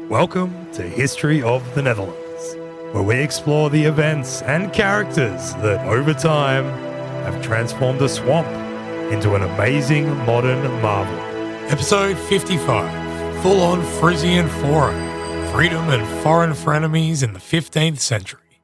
Welcome to History of the Netherlands, where we explore the events and characters that, over time, have transformed a swamp into an amazing modern marvel. Episode 55, full-on Frisian Foray, freedom and foreign frenemies in the 15th century.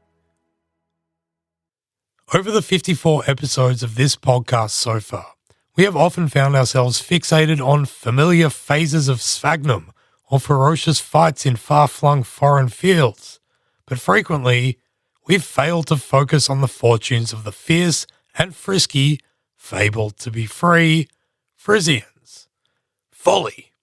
Over the 54 episodes of this podcast so far, we have often found ourselves fixated on familiar phases of sphagnum or ferocious fights in far-flung foreign fields, but frequently we've failed to focus on the fortunes of the fierce and frisky, fabled to be free, Frisians. Folly.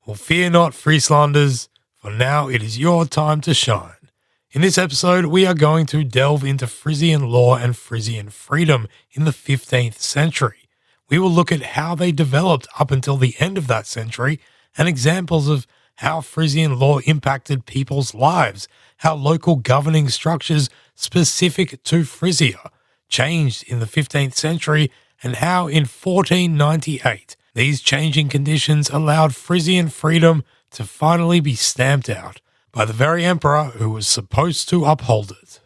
Well, fear not, Frieslanders, for now it is your time to shine. In this episode, we are going to delve into Frisian law and Frisian freedom in the 15th century. We will look at how they developed up until the end of that century and examples of how Frisian law impacted people's lives, how local governing structures specific to Frisia changed in the 15th century, and how in 1498 these changing conditions allowed Frisian freedom to finally be stamped out by the very emperor who was supposed to uphold it.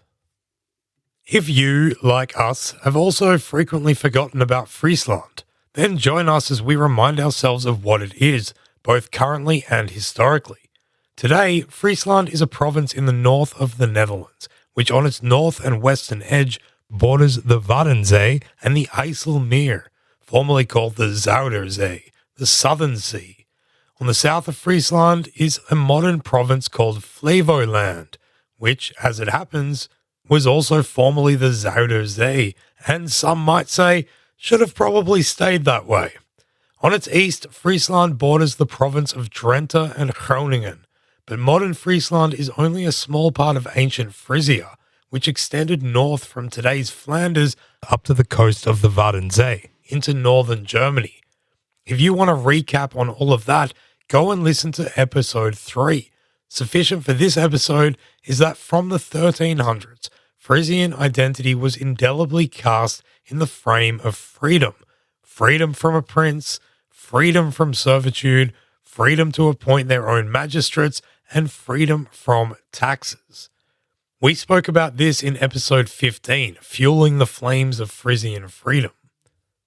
If you, like us, have also frequently forgotten about Friesland, then join us as we remind ourselves of what it is, both currently and historically. Today, Friesland is a province in the north of the Netherlands, which on its north and western edge borders the Waddenzee and the IJsselmeer, formerly called the Zuiderzee, the Southern Sea. On the south of Friesland is a modern province called Flevoland, which, as it happens, was also formerly the Zuiderzee, and some might say should have probably stayed that way. On its east, Friesland borders the province of Drenthe and Groningen, but modern Friesland is only a small part of ancient Frisia, which extended north from today's Flanders up to the coast of the Waddenzee into northern Germany. If you want a recap on all of that, go and listen to episode 3. Sufficient for this episode is that from the 1300s, Frisian identity was indelibly cast in the frame of freedom. Freedom from a prince, freedom from servitude, freedom to appoint their own magistrates, and freedom from taxes. We spoke about this in episode 15, Fueling the Flames of Frisian Freedom.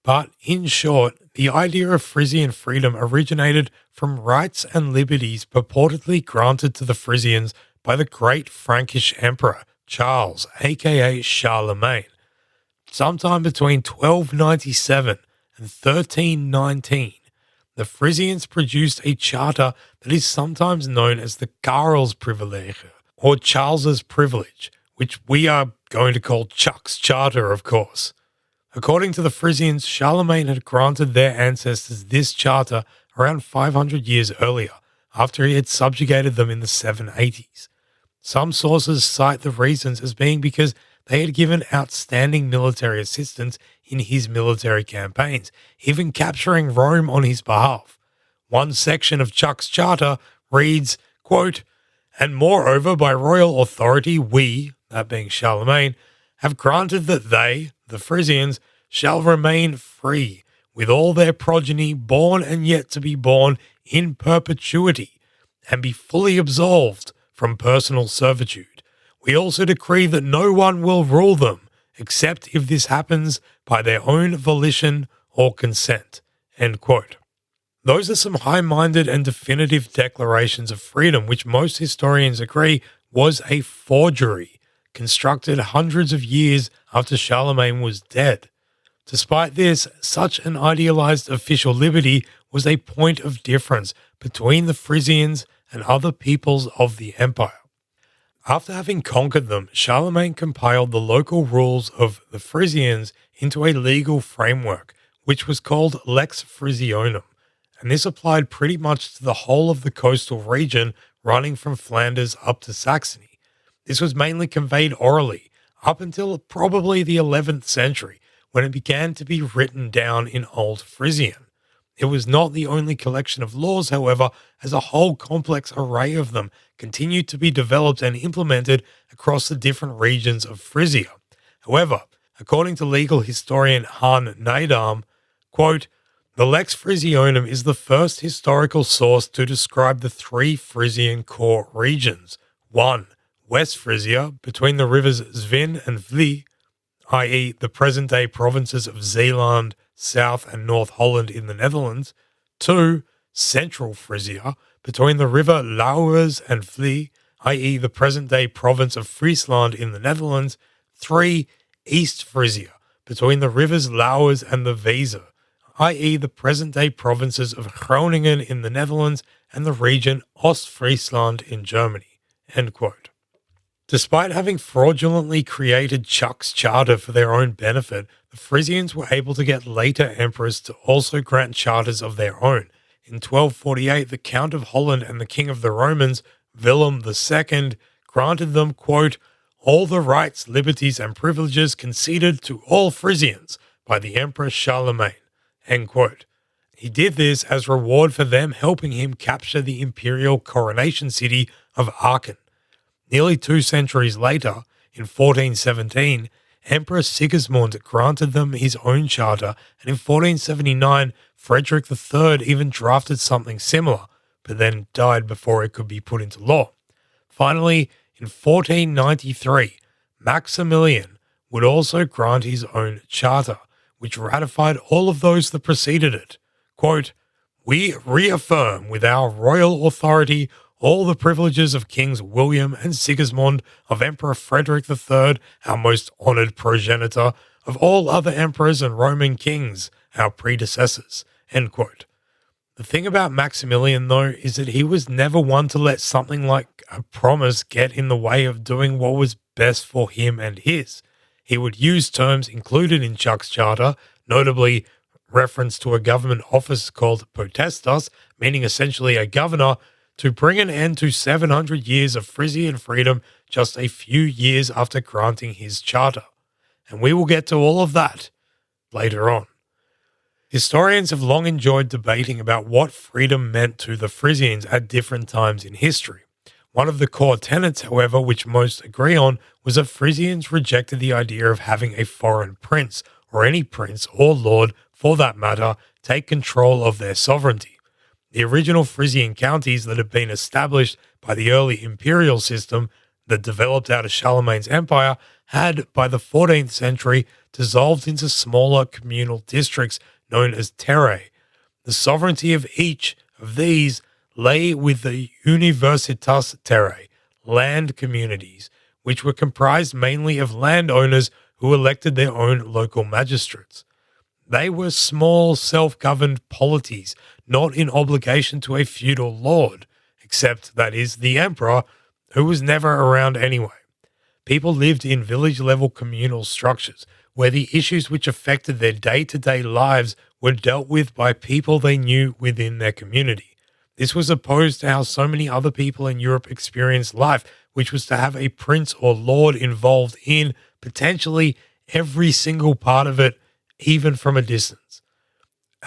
But in short, the idea of Frisian freedom originated from rights and liberties purportedly granted to the Frisians by the great Frankish emperor, Charles, aka Charlemagne. Sometime between 1297 and 1319, the Frisians produced a charter that is sometimes known as the Karelsprivilege, or Charles's Privilege, which we are going to call Chuck's Charter, of course. According to the Frisians, Charlemagne had granted their ancestors this charter around 500 years earlier, after he had subjugated them in the 780s. Some sources cite the reasons as being because they had given outstanding military assistance in his military campaigns, even capturing Rome on his behalf. One section of Chuck's charter reads, quote, "And moreover, by royal authority, we," that being Charlemagne, "have granted that they, the Frisians, shall remain free, with all their progeny born and yet to be born in perpetuity, and be fully absolved from personal servitude. We also decree that no one will rule them, except if this happens by their own volition or consent." End quote. Those are some high-minded and definitive declarations of freedom, which most historians agree was a forgery, constructed hundreds of years after Charlemagne was dead. Despite this, such an idealized official liberty was a point of difference between the Frisians and other peoples of the empire. After having conquered them, Charlemagne compiled the local rules of the Frisians into a legal framework, which was called Lex Frisionum, and this applied pretty much to the whole of the coastal region running from Flanders up to Saxony. This was mainly conveyed orally, up until probably the 11th century, when it began to be written down in Old Frisian. It was not the only collection of laws, however, as a whole complex array of them continued to be developed and implemented across the different regions of Frisia. However, according to legal historian Han Nijdam, quote, The Lex Frisiorum is the first historical source to describe the three Frisian core regions. 1. West Frisia, between the rivers Zwin and Vlie, i.e. the present-day provinces of Zeeland, South and North Holland in the Netherlands. 2. Central Frisia, between the river Lauwers and Vlie, i.e. the present-day province of Friesland in the Netherlands. 3. East Frisia, between the rivers Lauwers and the Weser, i.e. the present-day provinces of Groningen in the Netherlands and the region Ostfriesland in Germany." End quote. Despite having fraudulently created Chuck's charter for their own benefit, the Frisians were able to get later emperors to also grant charters of their own. In 1248, the Count of Holland and the King of the Romans, Willem II, granted them, quote, "all the rights, liberties, and privileges conceded to all Frisians by the Emperor Charlemagne." End quote. He did this as reward for them helping him capture the imperial coronation city of Aachen. Nearly 2 centuries later, in 1417, Emperor Sigismund granted them his own charter, and in 1479, Frederick III even drafted something similar, but then died before it could be put into law. Finally, in 1493, Maximilian would also grant his own charter, which ratified all of those that preceded it. Quote, "We reaffirm with our royal authority all the privileges of Kings William and Sigismund, of Emperor Frederick III, our most honoured progenitor, of all other emperors and Roman kings, our predecessors." End quote. The thing about Maximilian, though, is that he was never one to let something like a promise get in the way of doing what was best for him and his. He would use terms included in Chuck's charter, notably reference to a government office called potestas, meaning essentially a governor, to bring an end to 700 years of Frisian freedom just a few years after granting his charter. And we will get to all of that later on. Historians have long enjoyed debating about what freedom meant to the Frisians at different times in history. One of the core tenets, however, which most agree on, was that Frisians rejected the idea of having a foreign prince, or any prince or lord for that matter, take control of their sovereignty. The original Frisian counties that had been established by the early imperial system that developed out of Charlemagne's empire had, by the 14th century, dissolved into smaller communal districts known as terrae. The sovereignty of each of these lay with the universitas terrae, land communities, which were comprised mainly of landowners who elected their own local magistrates. They were small, self-governed polities, not in obligation to a feudal lord, except, that is, the emperor, who was never around anyway. People lived in village-level communal structures, where the issues which affected their day-to-day lives were dealt with by people they knew within their community. This was opposed to how so many other people in Europe experienced life, which was to have a prince or lord involved in potentially every single part of it, even from a distance.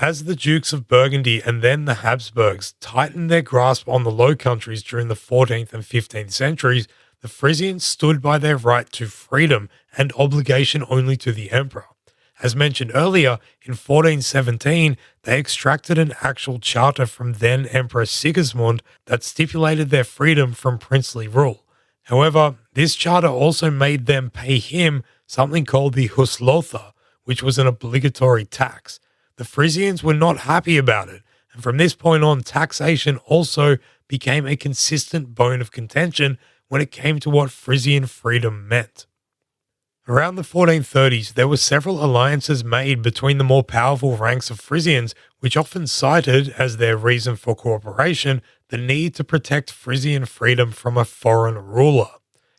As the Dukes of Burgundy and then the Habsburgs tightened their grasp on the Low Countries during the 14th and 15th centuries, the Frisians stood by their right to freedom and obligation only to the emperor. As mentioned earlier, in 1417, they extracted an actual charter from then Emperor Sigismund that stipulated their freedom from princely rule. However, this charter also made them pay him something called the Huslotha, which was an obligatory tax. The Frisians were not happy about it, and from this point on, taxation also became a consistent bone of contention when it came to what Frisian freedom meant. Around the 1430s, there were several alliances made between the more powerful ranks of Frisians, which often cited as their reason for cooperation the need to protect Frisian freedom from a foreign ruler.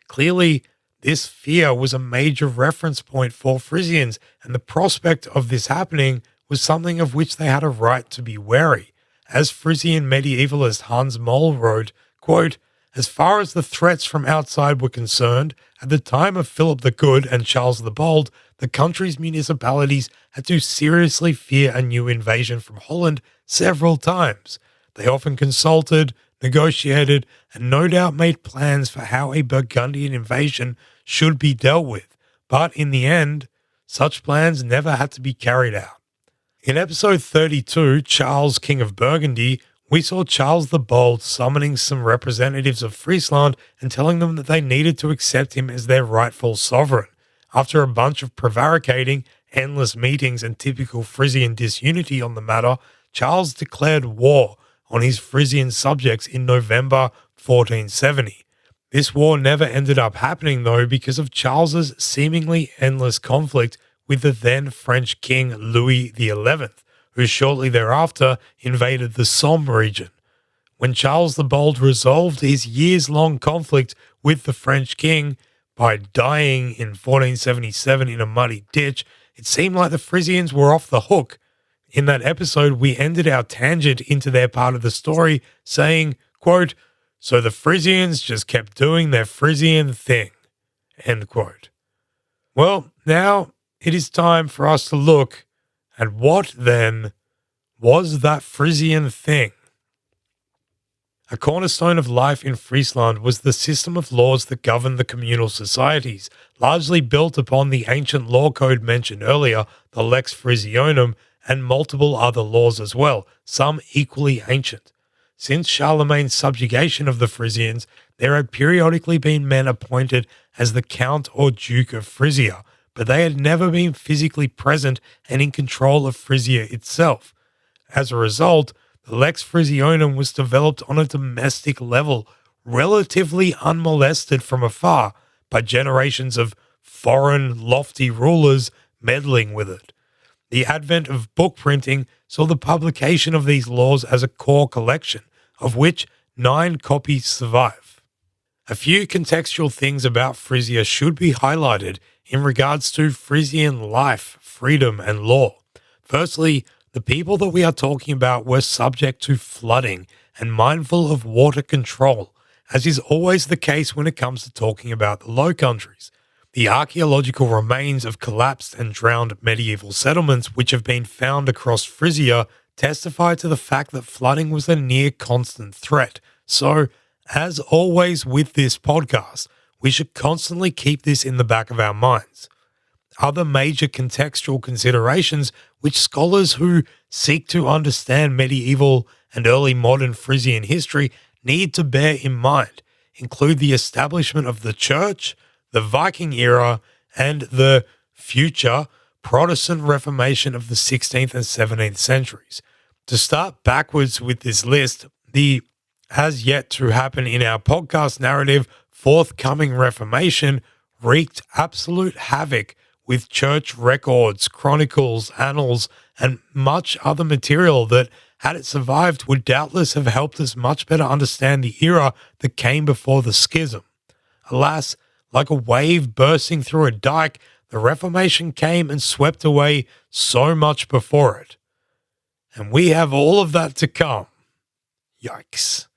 Clearly, this fear was a major reference point for Frisians, and the prospect of this happening was something of which they had a right to be wary. As Frisian medievalist Hans Moll wrote, quote, "As far as the threats from outside were concerned, at the time of Philip the Good and Charles the Bold, the country's municipalities had to seriously fear a new invasion from Holland several times. They often consulted, negotiated, and no doubt made plans for how a Burgundian invasion should be dealt with, but in the end, such plans never had to be carried out." In episode 32, Charles, King of Burgundy, we saw Charles the Bold summoning some representatives of Friesland and telling them that they needed to accept him as their rightful sovereign. After a bunch of prevaricating, endless meetings and typical Frisian disunity on the matter, Charles declared war on his Frisian subjects in November 1470. This war never ended up happening though because of Charles's seemingly endless conflict with the then French king Louis XI, who shortly thereafter invaded the Somme region. When Charles the Bold resolved his years-long conflict with the French king by dying in 1477 in a muddy ditch, it seemed like the Frisians were off the hook. In that episode, we ended our tangent into their part of the story saying, quote, "So the Frisians just kept doing their Frisian thing," end quote. Well, now it is time for us to look at what then was that Frisian thing. A cornerstone of life in Friesland was the system of laws that governed the communal societies, largely built upon the ancient law code mentioned earlier, the Lex Frisiorum, and multiple other laws as well, some equally ancient. Since Charlemagne's subjugation of the Frisians, there had periodically been men appointed as the Count or Duke of Frisia, but they had never been physically present and in control of Frisia itself. As a result, the Lex Frisiorum was developed on a domestic level, relatively unmolested from afar by generations of foreign, lofty rulers meddling with it. The advent of book printing saw the publication of these laws as a core collection, of which 9 copies survive. A few contextual things about Frisia should be highlighted in regards to Frisian life, freedom, and law. Firstly, the people that we are talking about were subject to flooding and mindful of water control, as is always the case when it comes to talking about the Low Countries. The archaeological remains of collapsed and drowned medieval settlements which have been found across Frisia testify to the fact that flooding was a near constant threat. So, as always with this podcast, we should constantly keep this in the back of our minds. Other major contextual considerations which scholars who seek to understand medieval and early modern Frisian history need to bear in mind include the establishment of the church, the Viking era, and the future Protestant Reformation of the 16th and 17th centuries. To start backwards with this list, the has yet to happen in our podcast narrative forthcoming Reformation wreaked absolute havoc with church records, chronicles, annals, and much other material that, had it survived, would doubtless have helped us much better understand the era that came before the schism. Alas, like a wave bursting through a dike, the Reformation came and swept away so much before it. And we have all of that to come. Yikes.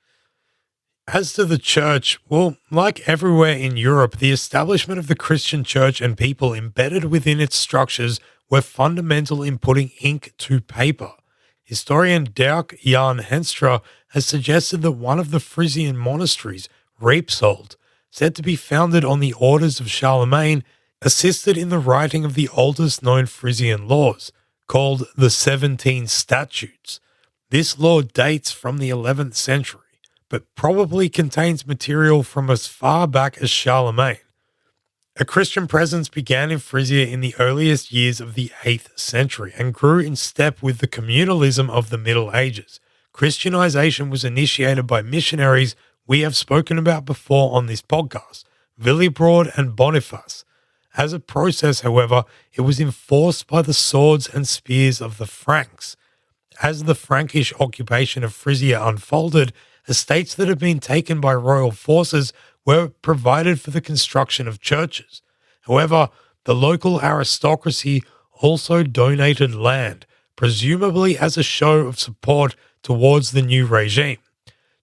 As to the church, well, like everywhere in Europe, the establishment of the Christian church and people embedded within its structures were fundamental in putting ink to paper. Historian Dirk Jan Henstra has suggested that one of the Frisian monasteries, Reipsold, said to be founded on the orders of Charlemagne, assisted in the writing of the oldest known Frisian laws, called the 17 Statutes. This law dates from the 11th century, but probably contains material from as far back as Charlemagne. A Christian presence began in Frisia in the earliest years of the 8th century and grew in step with the communalism of the Middle Ages. Christianization was initiated by missionaries we have spoken about before on this podcast, Willibrord and Boniface. As a process, however, it was enforced by the swords and spears of the Franks. As the Frankish occupation of Frisia unfolded, estates that had been taken by royal forces were provided for the construction of churches. However, the local aristocracy also donated land, presumably as a show of support towards the new regime.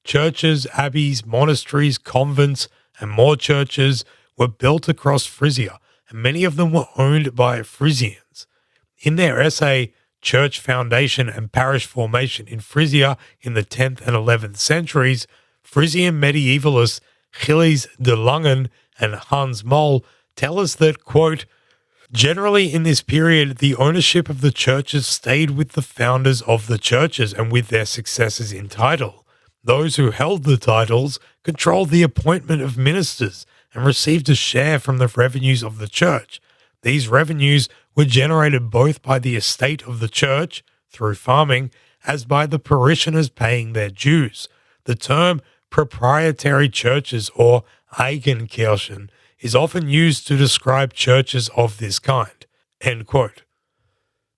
Churches, abbeys, monasteries, convents, and more churches were built across Frisia, and many of them were owned by Frisians. In their essay, Church Foundation and Parish Formation in Frisia in the 10th and 11th centuries, Frisian medievalists Gilles de Langen and Hans Moll tell us that, quote, Generally, in this period, the ownership of the churches stayed with the founders of the churches and with their successors in title. Those who held the titles controlled the appointment of ministers and received a share from the revenues of the church. These revenues were generated both by the estate of the church, through farming, as by the parishioners paying their dues. The term proprietary churches, or Eigenkirchen, is often used to describe churches of this kind." End quote.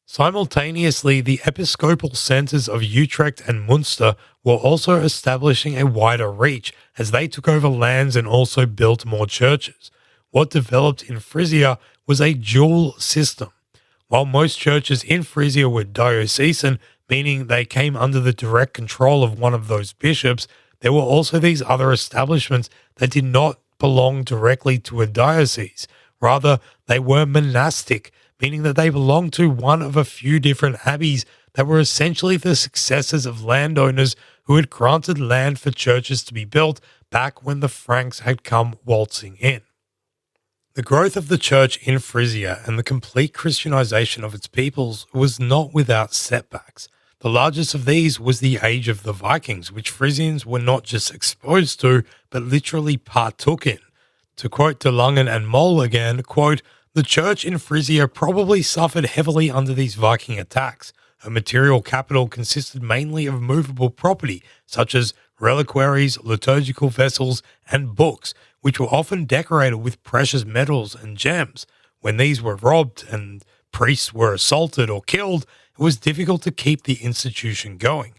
Simultaneously, the episcopal centres of Utrecht and Munster were also establishing a wider reach as they took over lands and also built more churches. What developed in Frisia was a dual system. While most churches in Frisia were diocesan, meaning they came under the direct control of one of those bishops, there were also these other establishments that did not belong directly to a diocese. Rather, they were monastic, meaning that they belonged to one of a few different abbeys that were essentially the successors of landowners who had granted land for churches to be built back when the Franks had come waltzing in. The growth of the church in Frisia and the complete Christianization of its peoples was not without setbacks. The largest of these was the age of the Vikings, which Frisians were not just exposed to, but literally partook in. To quote De Langen and Moll again, quote, "The church in Frisia probably suffered heavily under these Viking attacks. Her material capital consisted mainly of movable property, such as reliquaries, liturgical vessels, and books, which were often decorated with precious metals and gems. When these were robbed and priests were assaulted or killed, it was difficult to keep the institution going.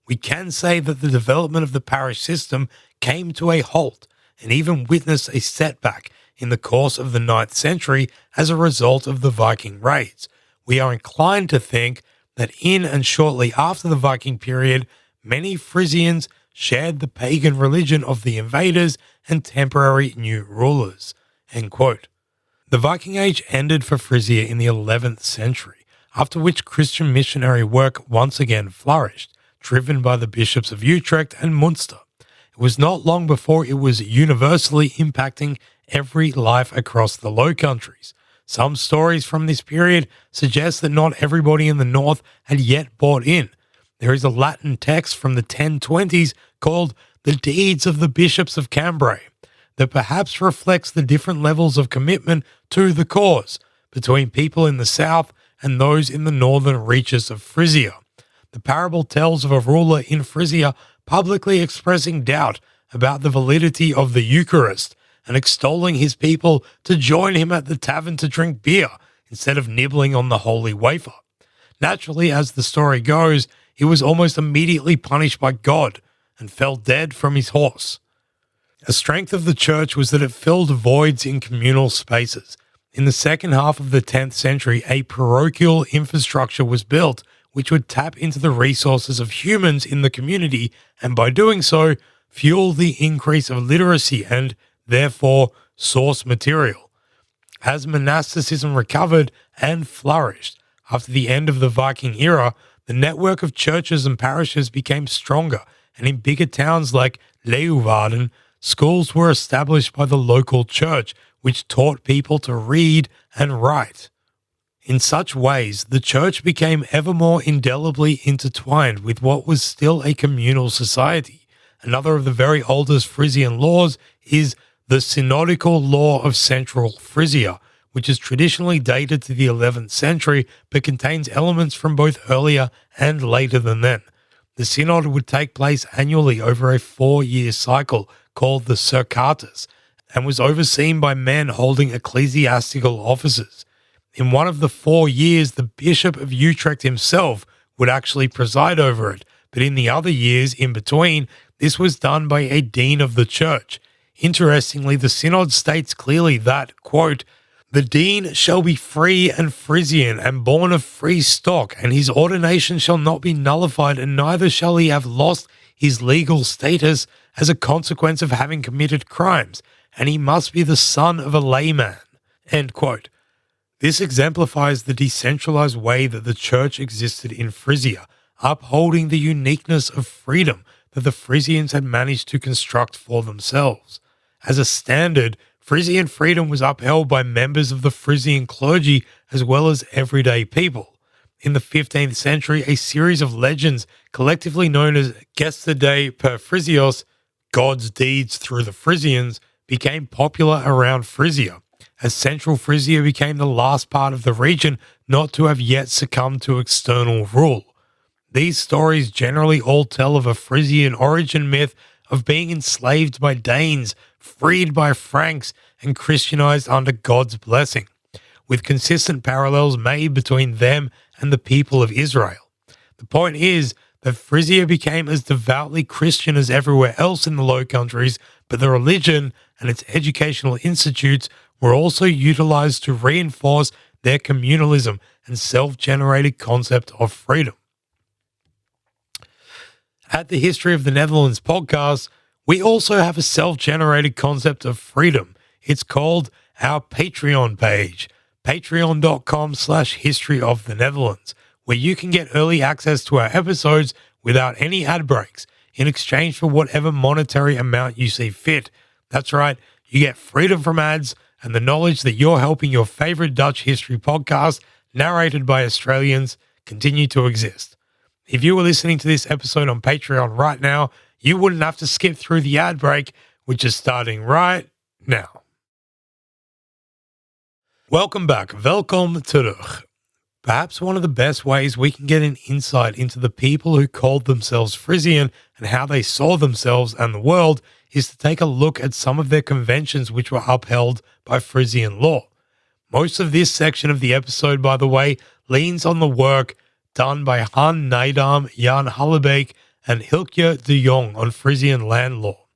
We can say that the development of the parish system came to a halt and even witnessed a setback in the course of the 9th century as a result of the Viking raids. We are inclined to think that in and shortly after the Viking period, many Frisians shared the pagan religion of the invaders and temporary new rulers." End quote. The Viking Age ended for Frisia in the 11th century, after which Christian missionary work once again flourished, driven by the bishops of Utrecht and Munster. It was not long before it was universally impacting every life across the Low Countries. Some stories from this period suggest that not everybody in the north had yet bought in. There is a Latin text from the 1020s called The Deeds of the Bishops of Cambrai that perhaps reflects the different levels of commitment to the cause between people in the south and those in the northern reaches of Frisia. The parable tells of a ruler in Frisia publicly expressing doubt about the validity of the Eucharist and extolling his people to join him at the tavern to drink beer instead of nibbling on the holy wafer. Naturally, as the story goes, he was almost immediately punished by God and fell dead from his horse. A strength of the church was that it filled voids in communal spaces. In the second half of the 10th century, a parochial infrastructure was built which would tap into the resources of humans in the community and by doing so, fuel the increase of literacy and, therefore, source material. As monasticism recovered and flourished after the end of the Viking era, the network of churches and parishes became stronger, and in bigger towns like Leeuwarden, schools were established by the local church, which taught people to read and write. In such ways, the church became ever more indelibly intertwined with what was still a communal society. Another of the very oldest Frisian laws is the synodical law of Central Frisia, which is traditionally dated to the 11th century but contains elements from both earlier and later than then. The synod would take place annually over a 4-year cycle called the Circatus and was overseen by men holding ecclesiastical offices. In one of the 4 years, the Bishop of Utrecht himself would actually preside over it, but in the other years in between, this was done by a dean of the church. Interestingly, the synod states clearly that, quote, "The dean shall be free and Frisian and born of free stock, and his ordination shall not be nullified, and neither shall he have lost his legal status as a consequence of having committed crimes, and he must be the son of a layman." End quote. This exemplifies the decentralized way that the church existed in Frisia, upholding the uniqueness of freedom that the Frisians had managed to construct for themselves. As a standard, Frisian freedom was upheld by members of the Frisian clergy as well as everyday people. In the 15th century, a series of legends, collectively known as Gestae per Frisios, God's deeds through the Frisians, became popular around Frisia, as central Frisia became the last part of the region not to have yet succumbed to external rule. These stories generally all tell of a Frisian origin myth of being enslaved by Danes, freed by Franks, and Christianized under God's blessing, with consistent parallels made between them and the people of Israel. The point is that Frisia became as devoutly Christian as everywhere else in the Low Countries, but the religion and its educational institutes were also utilized to reinforce their communalism and self-generated concept of freedom. At the History of the Netherlands podcast, we also have a self-generated concept of freedom. It's called our Patreon page, patreon.com/history of the Netherlands, where you can get early access to our episodes without any ad breaks in exchange for whatever monetary amount you see fit. That's right, you get freedom from ads and the knowledge that you're helping your favorite Dutch history podcast, narrated by Australians, continue to exist. If you were listening to this episode on Patreon right now, you wouldn't have to skip through the ad break, which is starting right now. Welcome back. Welkom terug. Perhaps one of the best ways we can get an insight into the people who called themselves Frisian and how they saw themselves and the world is to take a look at some of their conventions which were upheld by Frisian law. Most of this section of the episode, by the way, leans on the work done by Han Nijdam, Jan Hallebeek, and Hilke de Jong on Frisian land law.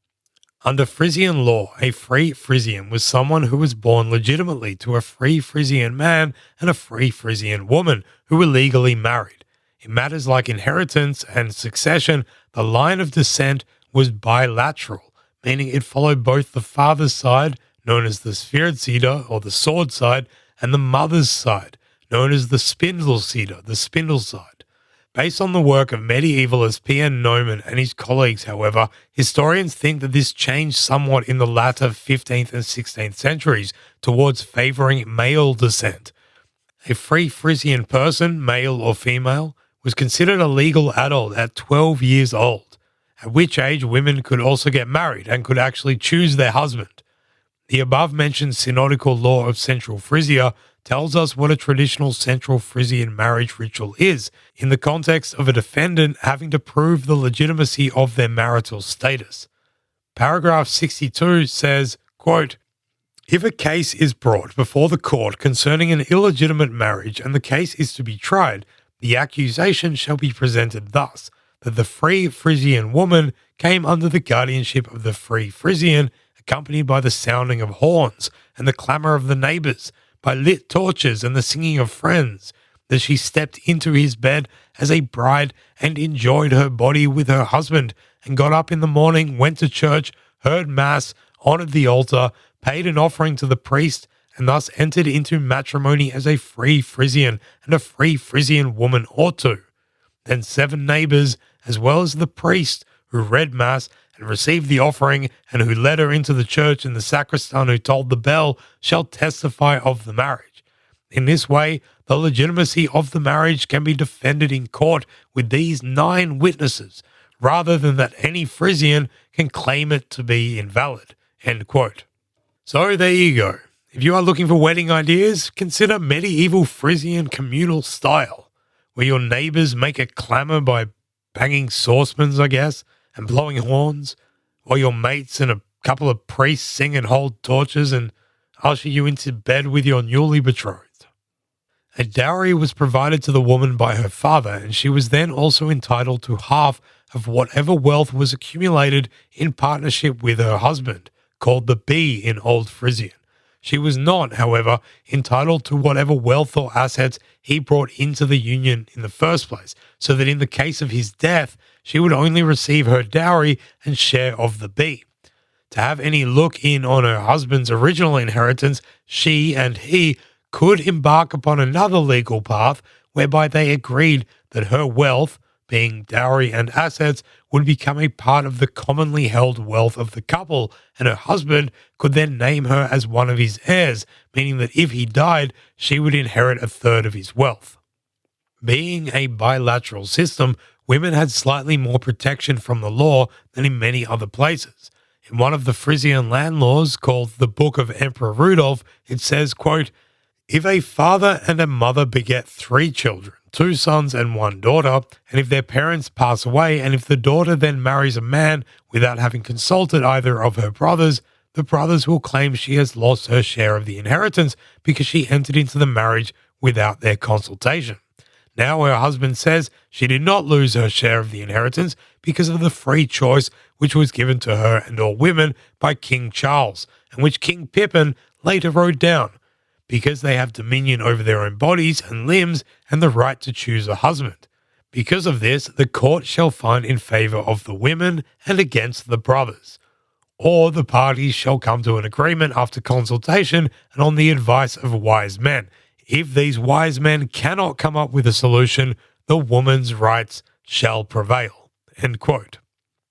Under Frisian law, a free Frisian was someone who was born legitimately to a free Frisian man and a free Frisian woman who were legally married. In matters like inheritance and succession, the line of descent was bilateral, meaning it followed both the father's side, known as the sphagnum or the sword side, and the mother's side, known as the spindelside, the spindle side. Based on the work of medievalist P.N. Neumann and his colleagues, however, historians think that this changed somewhat in the latter 15th and 16th centuries towards favouring male descent. A free Frisian person, male or female, was considered a legal adult at 12 years old, at which age women could also get married and could actually choose their husband. The above-mentioned synodical law of Central Frisia tells us what a traditional Central Frisian marriage ritual is, in the context of a defendant having to prove the legitimacy of their marital status. Paragraph 62 says, quote, "If a case is brought before the court concerning an illegitimate marriage and the case is to be tried, the accusation shall be presented thus, that the free Frisian woman came under the guardianship of the free Frisian, accompanied by the sounding of horns and the clamour of the neighbours, by lit torches and the singing of friends, that she stepped into his bed as a bride and enjoyed her body with her husband, and got up in the morning, went to church, heard mass, honoured the altar, paid an offering to the priest, and thus entered into matrimony as a free Frisian and a free Frisian woman ought to. Then 7 neighbours, as well as the priest, who read mass and received the offering, and who led her into the church, and the sacristan who tolled the bell, shall testify of the marriage. In this way, the legitimacy of the marriage can be defended in court with these 9 witnesses, rather than that any Frisian can claim it to be invalid." End quote. So there you go. If you are looking for wedding ideas, consider medieval Frisian communal style, where your neighbours make a clamour by banging saucepans, I guess, and blowing horns, while your mates and a couple of priests sing and hold torches and usher you into bed with your newly betrothed. A dowry was provided to the woman by her father, and she was then also entitled to half of whatever wealth was accumulated in partnership with her husband, called the B in Old Frisian. She was not, however, entitled to whatever wealth or assets he brought into the union in the first place, so that in the case of his death, she would only receive her dowry and share of the B. To have any look in on her husband's original inheritance, she and he could embark upon another legal path whereby they agreed that her wealth, being dowry and assets, would become a part of the commonly held wealth of the couple, and her husband could then name her as one of his heirs, meaning that if he died, she would inherit a third of his wealth. Being a bilateral system, women had slightly more protection from the law than in many other places. In one of the Frisian land laws, called the Book of Emperor Rudolf, it says, quote, "If a father and a mother beget 3 children, 2 sons and 1 daughter, and if their parents pass away, and if the daughter then marries a man without having consulted either of her brothers, the brothers will claim she has lost her share of the inheritance because she entered into the marriage without their consultation. Now her husband says she did not lose her share of the inheritance because of the free choice which was given to her and all women by King Charles, and which King Pippin later wrote down, because they have dominion over their own bodies and limbs and the right to choose a husband. Because of this, the court shall find in favour of the women and against the brothers. Or the parties shall come to an agreement after consultation and on the advice of wise men. If these wise men cannot come up with a solution, the woman's rights shall prevail." End quote.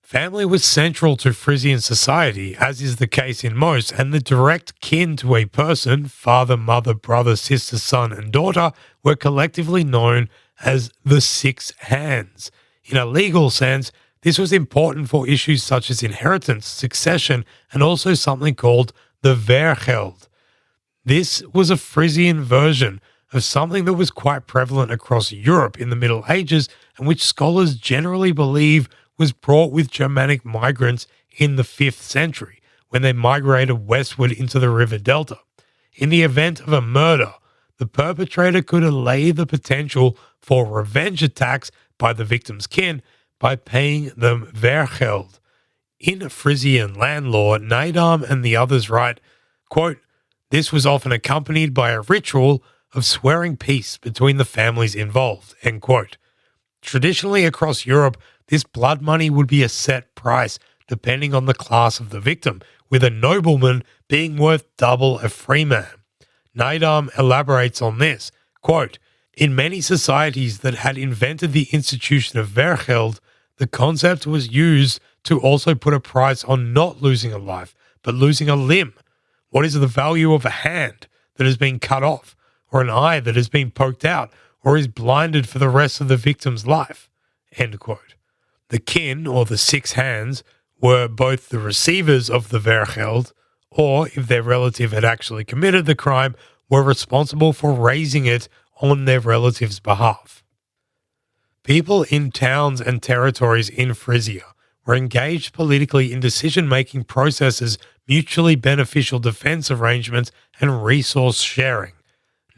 Family was central to Frisian society, as is the case in most, and the direct kin to a person, father, mother, brother, sister, son, and daughter, were collectively known as the 6 hands. In a legal sense, this was important for issues such as inheritance, succession, and also something called the vergeld. This was a Frisian version of something that was quite prevalent across Europe in the Middle Ages, and which scholars generally believe was brought with Germanic migrants in the 5th century, when they migrated westward into the river delta. In the event of a murder, the perpetrator could allay the potential for revenge attacks by the victim's kin by paying them vergeld. In Frisian land law, Nedam and the others write, quote, "This was often accompanied by a ritual of swearing peace between the families involved." End quote. Traditionally across Europe, this blood money would be a set price depending on the class of the victim, with a nobleman being worth double a free man. Nedam elaborates on this, quote, "In many societies that had invented the institution of vergeld, the concept was used to also put a price on not losing a life, but losing a limb. What is the value of a hand that has been cut off, or an eye that has been poked out, or is blinded for the rest of the victim's life?" End quote. The kin, or the 6 hands, were both the receivers of the vergeld, or, if their relative had actually committed the crime, were responsible for raising it on their relative's behalf. People in towns and territories in Frisia were engaged politically in decision-making processes, mutually beneficial defense arrangements, and resource sharing.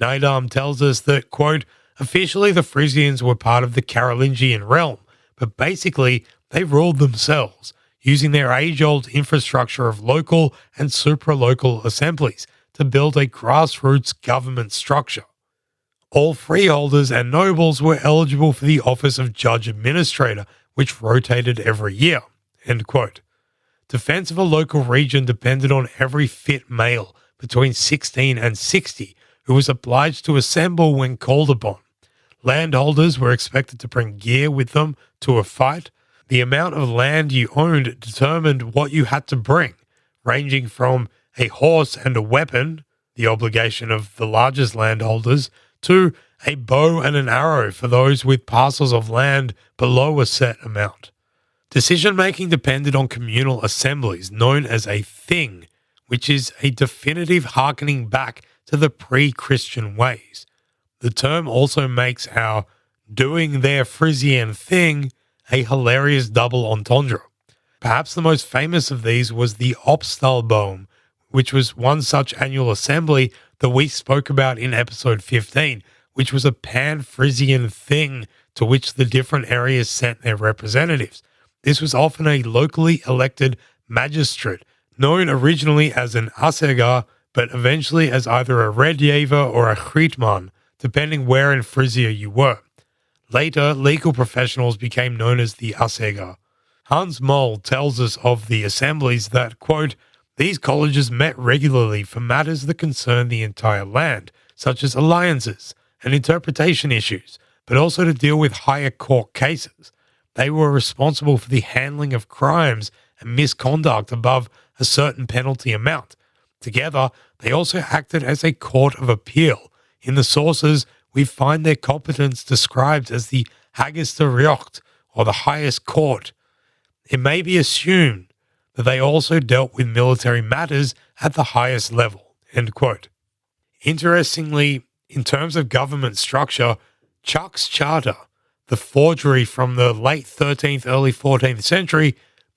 Nedam tells us that, quote, "Officially the Frisians were part of the Carolingian realm, but basically they ruled themselves, using their age-old infrastructure of local and supralocal assemblies to build a grassroots government structure. All freeholders and nobles were eligible for the office of judge administrator, which rotated every year." End quote. Defense of a local region depended on every fit male between 16 and 60 who was obliged to assemble when called upon. Landholders were expected to bring gear with them to a fight. The amount of land you owned determined what you had to bring, ranging from a horse and a weapon, the obligation of the largest landholders, to a bow and an arrow for those with parcels of land below a set amount. Decision-making depended on communal assemblies known as a thing, which is a definitive harkening back to the pre-Christian ways. The term also makes our doing their Frisian thing a hilarious double entendre. Perhaps the most famous of these was the Opstalboom, which was one such annual assembly that we spoke about in episode 15, which was a pan-Frisian thing to which the different areas sent their representatives. This was often a locally elected magistrate, known originally as an Assegar, but eventually as either a Redjever or a Grietman, depending where in Frisia you were. Later, legal professionals became known as the Assegar. Hans Moll tells us of the assemblies that, quote, "These colleges met regularly for matters that concerned the entire land, such as alliances and interpretation issues, but also to deal with higher court cases. they were responsible for the handling of crimes and misconduct above a certain penalty amount. Together, they also acted as a court of appeal. In the sources, we find their competence described as the Haggester Riocht, or the highest court. It may be assumed that they also dealt with military matters at the highest level. End quote. Interestingly, in terms of government structure, Chuck's Charter, the forgery from the late 13th, early 14th century,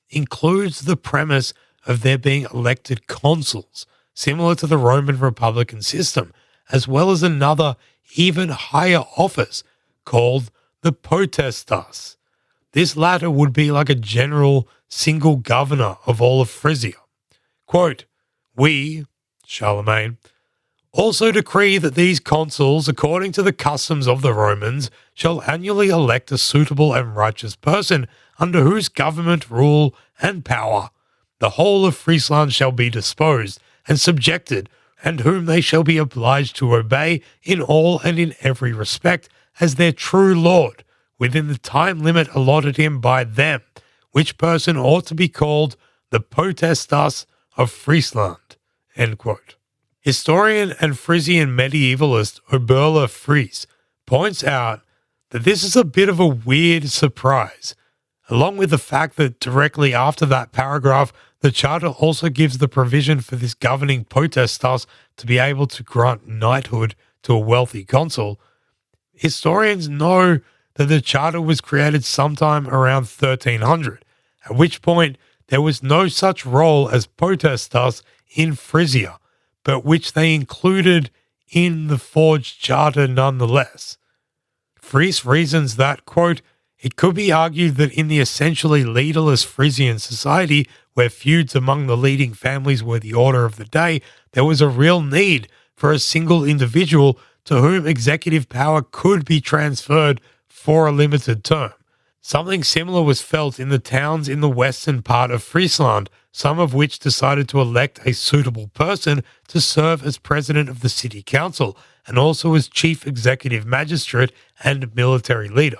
includes the premise of there being elected consuls, similar to the Roman Republican system, as well as another even higher office called the potestas. This latter would be like a general single governor of all of Frisia. Quote, "We," Charlemagne, "also decree that these consuls, according to the customs of the Romans, shall annually elect a suitable and righteous person, under whose government, rule, and power the whole of Friesland shall be disposed and subjected, and whom they shall be obliged to obey in all and in every respect as their true lord, within the time limit allotted him by them, which person ought to be called the potestas of Friesland." End quote. Historian and Frisian medievalist Oberle Fries points out that this is a bit of a weird surprise, along with the fact that directly after that paragraph, the charter also gives the provision for this governing potestas to be able to grant knighthood to a wealthy consul. Historians know that the charter was created sometime around 1300, at which point there was no such role as potestas in Frisia, but which they included in the forged charter nonetheless. Fries reasons that, quote, "It could be argued that in the essentially leaderless Frisian society, where feuds among the leading families were the order of the day, there was a real need for a single individual to whom executive power could be transferred for a limited term. Something similar was felt in the towns in the western part of Friesland, some of which decided to elect a suitable person to serve as president of the city council and also as chief executive magistrate and military leader.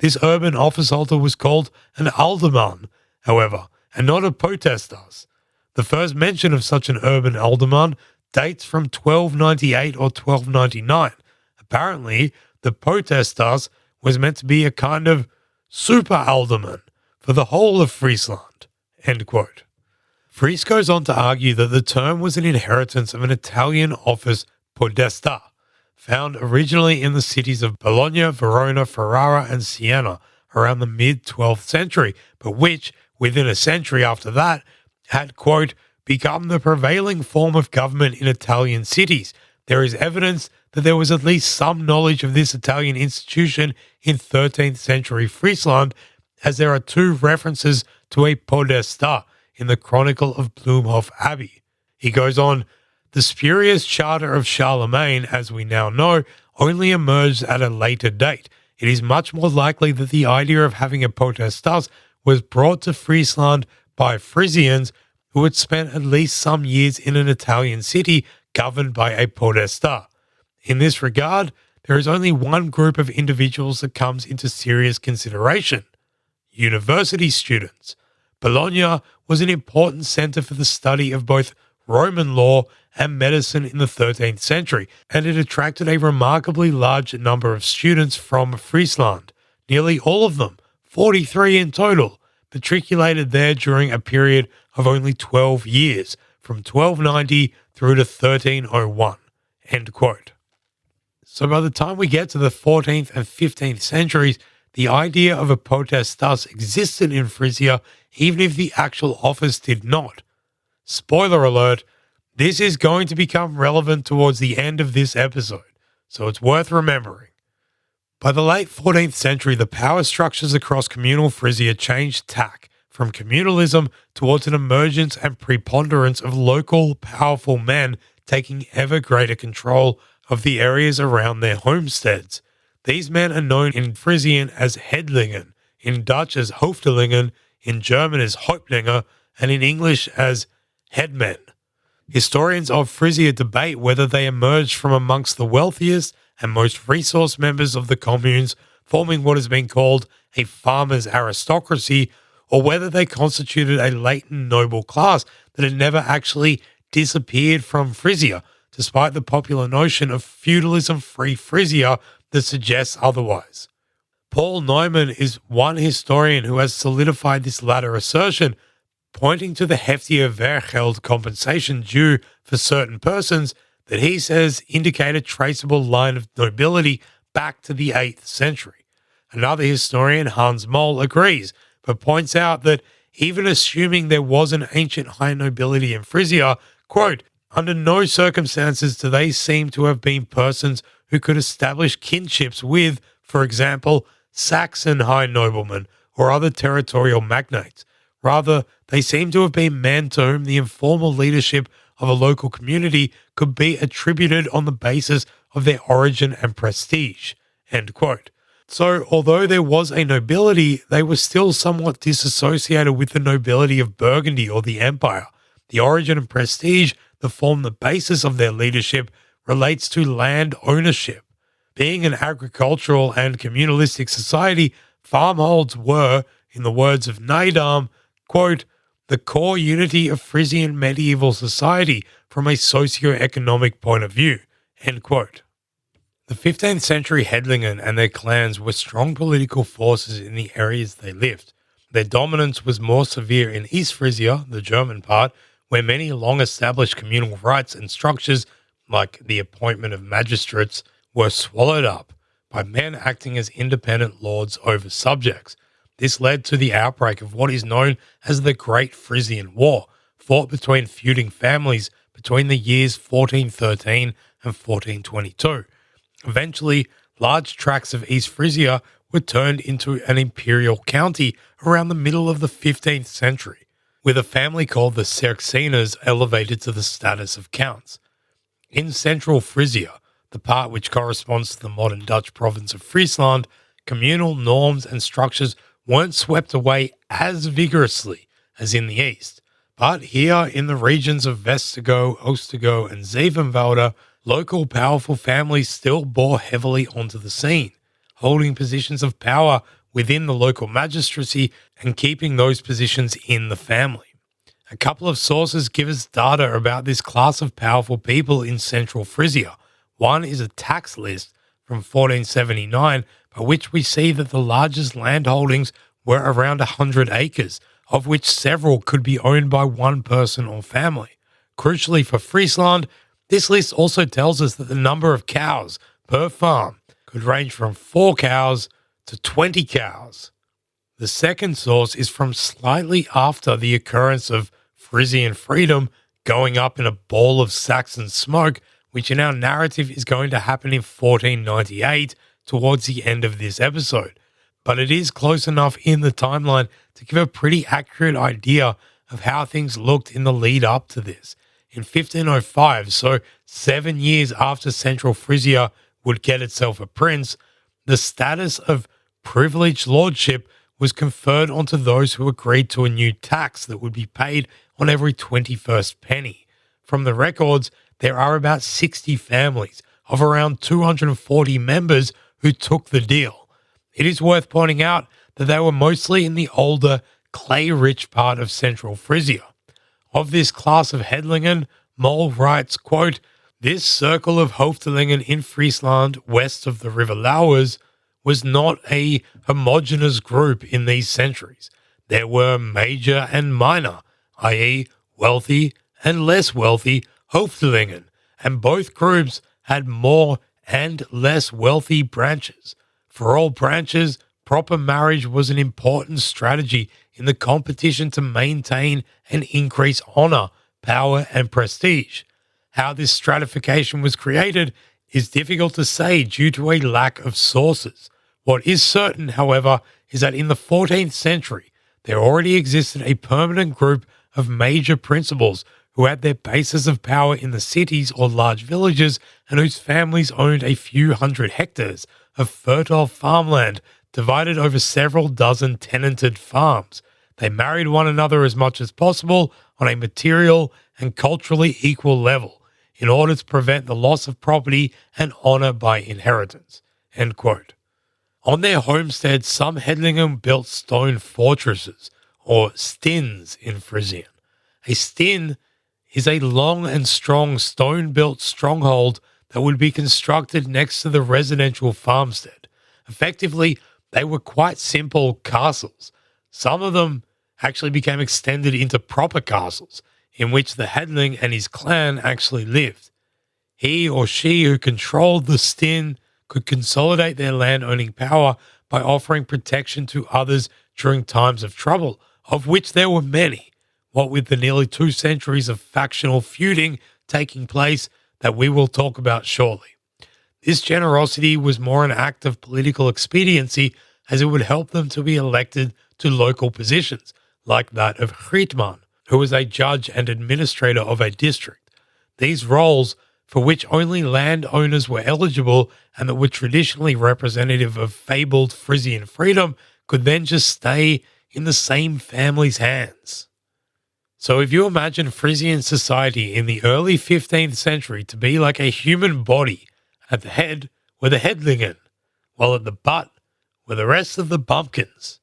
This urban office holder was called an alderman, however, and not a potestas. The first mention of such an urban alderman dates from 1298 or 1299. Apparently, the potestas was meant to be a kind of super alderman for the whole of Friesland." End quote. Fries goes on to argue that the term was an inheritance of an Italian office podesta, found originally in the cities of Bologna, Verona, Ferrara, and Siena around the mid-12th century, but which, within a century after that, had, quote, "become the prevailing form of government in Italian cities. There is evidence that there was at least some knowledge of this Italian institution in 13th century Friesland, as there are two references to a podesta in the Chronicle of Blumhof Abbey." He goes on, "The spurious charter of Charlemagne, as we now know, only emerged at a later date. It is much more likely that the idea of having a potestas was brought to Friesland by Frisians who had spent at least some years in an Italian city governed by a podesta. In this regard, there is only one group of individuals that comes into serious consideration: university students. Bologna was an important centre for the study of both Roman law and medicine in the 13th century, and it attracted a remarkably large number of students from Friesland. Nearly all of them, 43 in total, matriculated there during a period of only 12 years, from 1290 through to 1301. End quote. So by the time we get to the 14th and 15th centuries, the idea of a potestas existed in Frisia, even if the actual office did not. Spoiler alert, this is going to become relevant towards the end of this episode, so it's worth remembering. By the late 14th century, the power structures across communal Frisia changed tack from communalism towards an emergence and preponderance of local, powerful men taking ever greater control of the areas around their homesteads. These men are known in Frisian as Hedlingen, in Dutch as Hoofdelingen, in German as Häuptlinge, and in English as headmen. Historians of Frisia debate whether they emerged from amongst the wealthiest and most resource members of the communes, forming what has been called a farmer's aristocracy, or whether they constituted a latent noble class that had never actually disappeared from Frisia, despite the popular notion of feudalism-free Frisia that suggests otherwise. Paul Neumann is one historian who has solidified this latter assertion, pointing to the heftier Wehrgeld compensation due for certain persons that he says indicate a traceable line of nobility back to the 8th century. Another historian, Hans Moll, agrees, but points out that even assuming there was an ancient high nobility in Frisia, quote, under no circumstances do they seem to have been persons who could establish kinships with, for example, Saxon high noblemen or other territorial magnates. Rather, they seem to have been men to whom the informal leadership of a local community could be attributed on the basis of their origin and prestige, end quote. So, although there was a nobility, they were still somewhat disassociated with the nobility of Burgundy or the Empire. The origin and prestige that form the basis of their leadership relates to land ownership. Being an agricultural and communalistic society, farmholds were, in the words of Naidam, quote, the core unity of Frisian medieval society from a socio-economic point of view, end quote. The 15th century Hedlingen and their clans were strong political forces in the areas they lived. Their dominance was more severe in East Frisia, the German part, where many long-established communal rights and structures, like the appointment of magistrates, were swallowed up by men acting as independent lords over subjects. This led to the outbreak of what is known as the Great Frisian War, fought between feuding families between the years 1413 and 1422. Eventually, large tracts of East Frisia were turned into an imperial county around the middle of the 15th century, with a family called the Xerxenas elevated to the status of counts. In central Frisia, the part which corresponds to the modern Dutch province of Friesland, communal norms and structures weren't swept away as vigorously as in the east. But here in the regions of Westergo, Oostergo and Zevenwoude, local powerful families still bore heavily onto the scene, holding positions of power within the local magistracy and keeping those positions in the family. A couple of sources give us data about this class of powerful people in central Frisia. One is a tax list from 1479 by which we see that the largest landholdings were around 100 acres, of which several could be owned by one person or family. Crucially for Friesland, this list also tells us that the number of cows per farm could range from 4 cows to 20 cows. The second source is from slightly after the occurrence of Frisian Freedom going up in a ball of Saxon smoke, which in our narrative is going to happen in 1498 towards the end of this episode. But it is close enough in the timeline to give a pretty accurate idea of how things looked in the lead up to this. In 1505, so 7 years after Central Frisia would get itself a prince, the status of privileged lordship was conferred onto those who agreed to a new tax that would be paid on every 21st penny. From the records, there are about 60 families of around 240 members who took the deal. It is worth pointing out that they were mostly in the older, clay-rich part of central Frisia. Of this class of Hedlingen, Moll writes, quote, this circle of Hoofdelingen in Friesland, west of the River Lauwers, was not a homogeneous group in these centuries. There were major and minor, i.e. wealthy and less wealthy Hoofdelingen, and both groups had more and less wealthy branches. For all branches, proper marriage was an important strategy in the competition to maintain and increase honor, power, and prestige. How this stratification was created is difficult to say due to a lack of sources. What is certain, however, is that in the 14th century, there already existed a permanent group of major principals who had their bases of power in the cities or large villages and whose families owned a few hundred hectares of fertile farmland divided over several dozen tenanted farms. They married one another as much as possible on a material and culturally equal level in order to prevent the loss of property and honor by inheritance. End quote. On their homesteads, some Hedlingen built stone fortresses, or stins in Frisian. A stin is a long and strong stone-built stronghold that would be constructed next to the residential farmstead. Effectively, they were quite simple castles. Some of them actually became extended into proper castles, in which the Hedling and his clan actually lived. He or she who controlled the stin could consolidate their land-owning power by offering protection to others during times of trouble, of which there were many, what with the nearly 2 centuries of factional feuding taking place that we will talk about shortly. This generosity was more an act of political expediency, as it would help them to be elected to local positions, like that of Grietman, who was a judge and administrator of a district. These roles, for which only landowners were eligible and that were traditionally representative of fabled Frisian freedom, could then just stay in the same family's hands. So if you imagine Frisian society in the early 15th century to be like a human body, at the head were the Hedlingen, while at the butt were the rest of the bumpkins.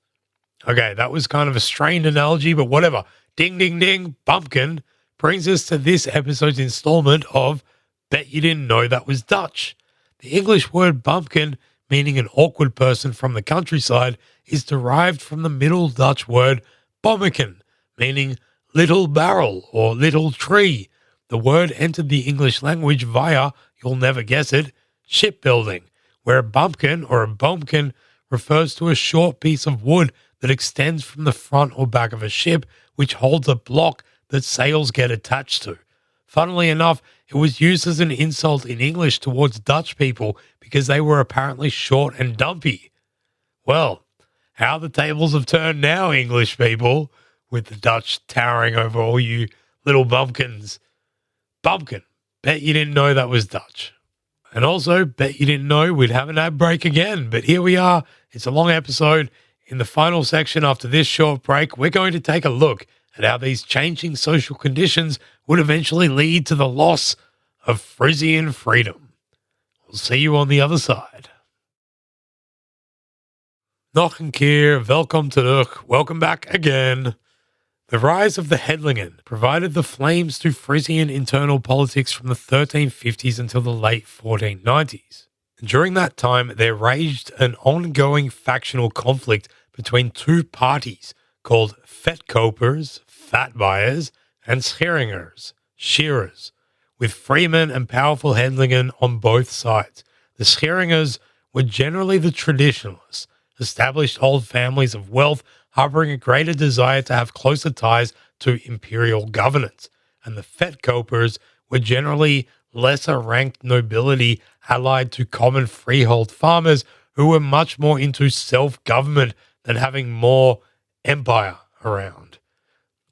Okay, that was kind of a strained analogy, but whatever. Ding, ding, ding, bumpkin brings us to this episode's installment of Bet You Didn't Know That Was Dutch. The English word bumpkin, meaning an awkward person from the countryside, is derived from the Middle Dutch word bommeken, meaning little barrel or little tree. The word entered the English language via, you'll never guess it, shipbuilding, where a bumpkin or a boomkin refers to a short piece of wood that extends from the front or back of a ship, which holds a block that sails get attached to. Funnily enough, it was used as an insult in English towards Dutch people because they were apparently short and dumpy. Well, how the tables have turned now, English people, with the Dutch towering over all you little bumpkins. Bumpkin. Bet you didn't know that was Dutch. And also, bet you didn't know we'd have an ad break again. But here we are. It's a long episode. In the final section after this short break, we're going to take a look at how these changing social conditions would eventually lead to the loss of Frisian freedom. We'll see you on the other side. Nog een keer, welkom terug, welcome back again. The rise of the Hedlingen provided the flames to Frisian internal politics from the 1350s until the late 1490s. During that time, there raged an ongoing factional conflict between 2 parties called vetkopers, fat buyers, and scheringers, shearers, with freemen and powerful Hedlingen on both sides. The scheringers were generally the traditionalists, established old families of wealth harboring a greater desire to have closer ties to imperial governance, and the vetkopers were generally lesser ranked nobility allied to common freehold farmers who were much more into self-government than having more empire around.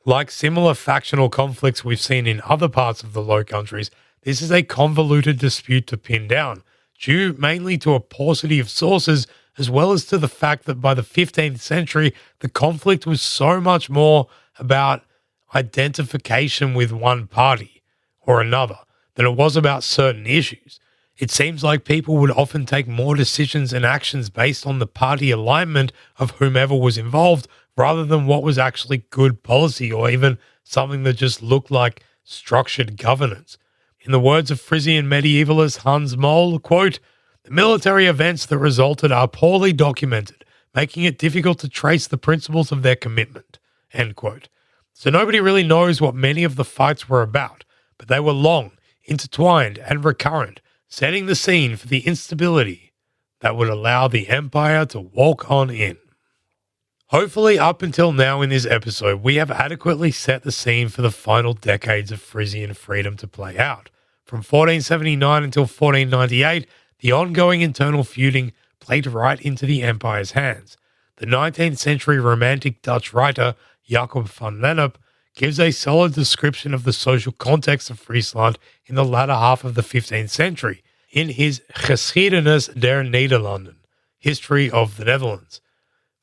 Like similar factional conflicts we've seen in other parts of the Low Countries, this is a convoluted dispute to pin down, due mainly to a paucity of sources, as well as to the fact that by the 15th century, the conflict was so much more about identification with one party or another than it was about certain issues. It seems like people would often take more decisions and actions based on the party alignment of whomever was involved rather than what was actually good policy or even something that just looked like structured governance. In the words of Frisian medievalist Hans Moll, quote, "The military events that resulted are poorly documented, making it difficult to trace the principles of their commitment," end quote. So nobody really knows what many of the fights were about, but they were long, intertwined, and recurrent, setting the scene for the instability that would allow the empire to walk on in. Hopefully, up until now in this episode, we have adequately set the scene for the final decades of Frisian freedom to play out. From 1479 until 1498, the ongoing internal feuding played right into the empire's hands. The 19th century romantic Dutch writer Jacob van Lennep gives a solid description of the social context of Friesland in the latter half of the 15th century in his Geschiedenis der Nederlanden, History of the Netherlands.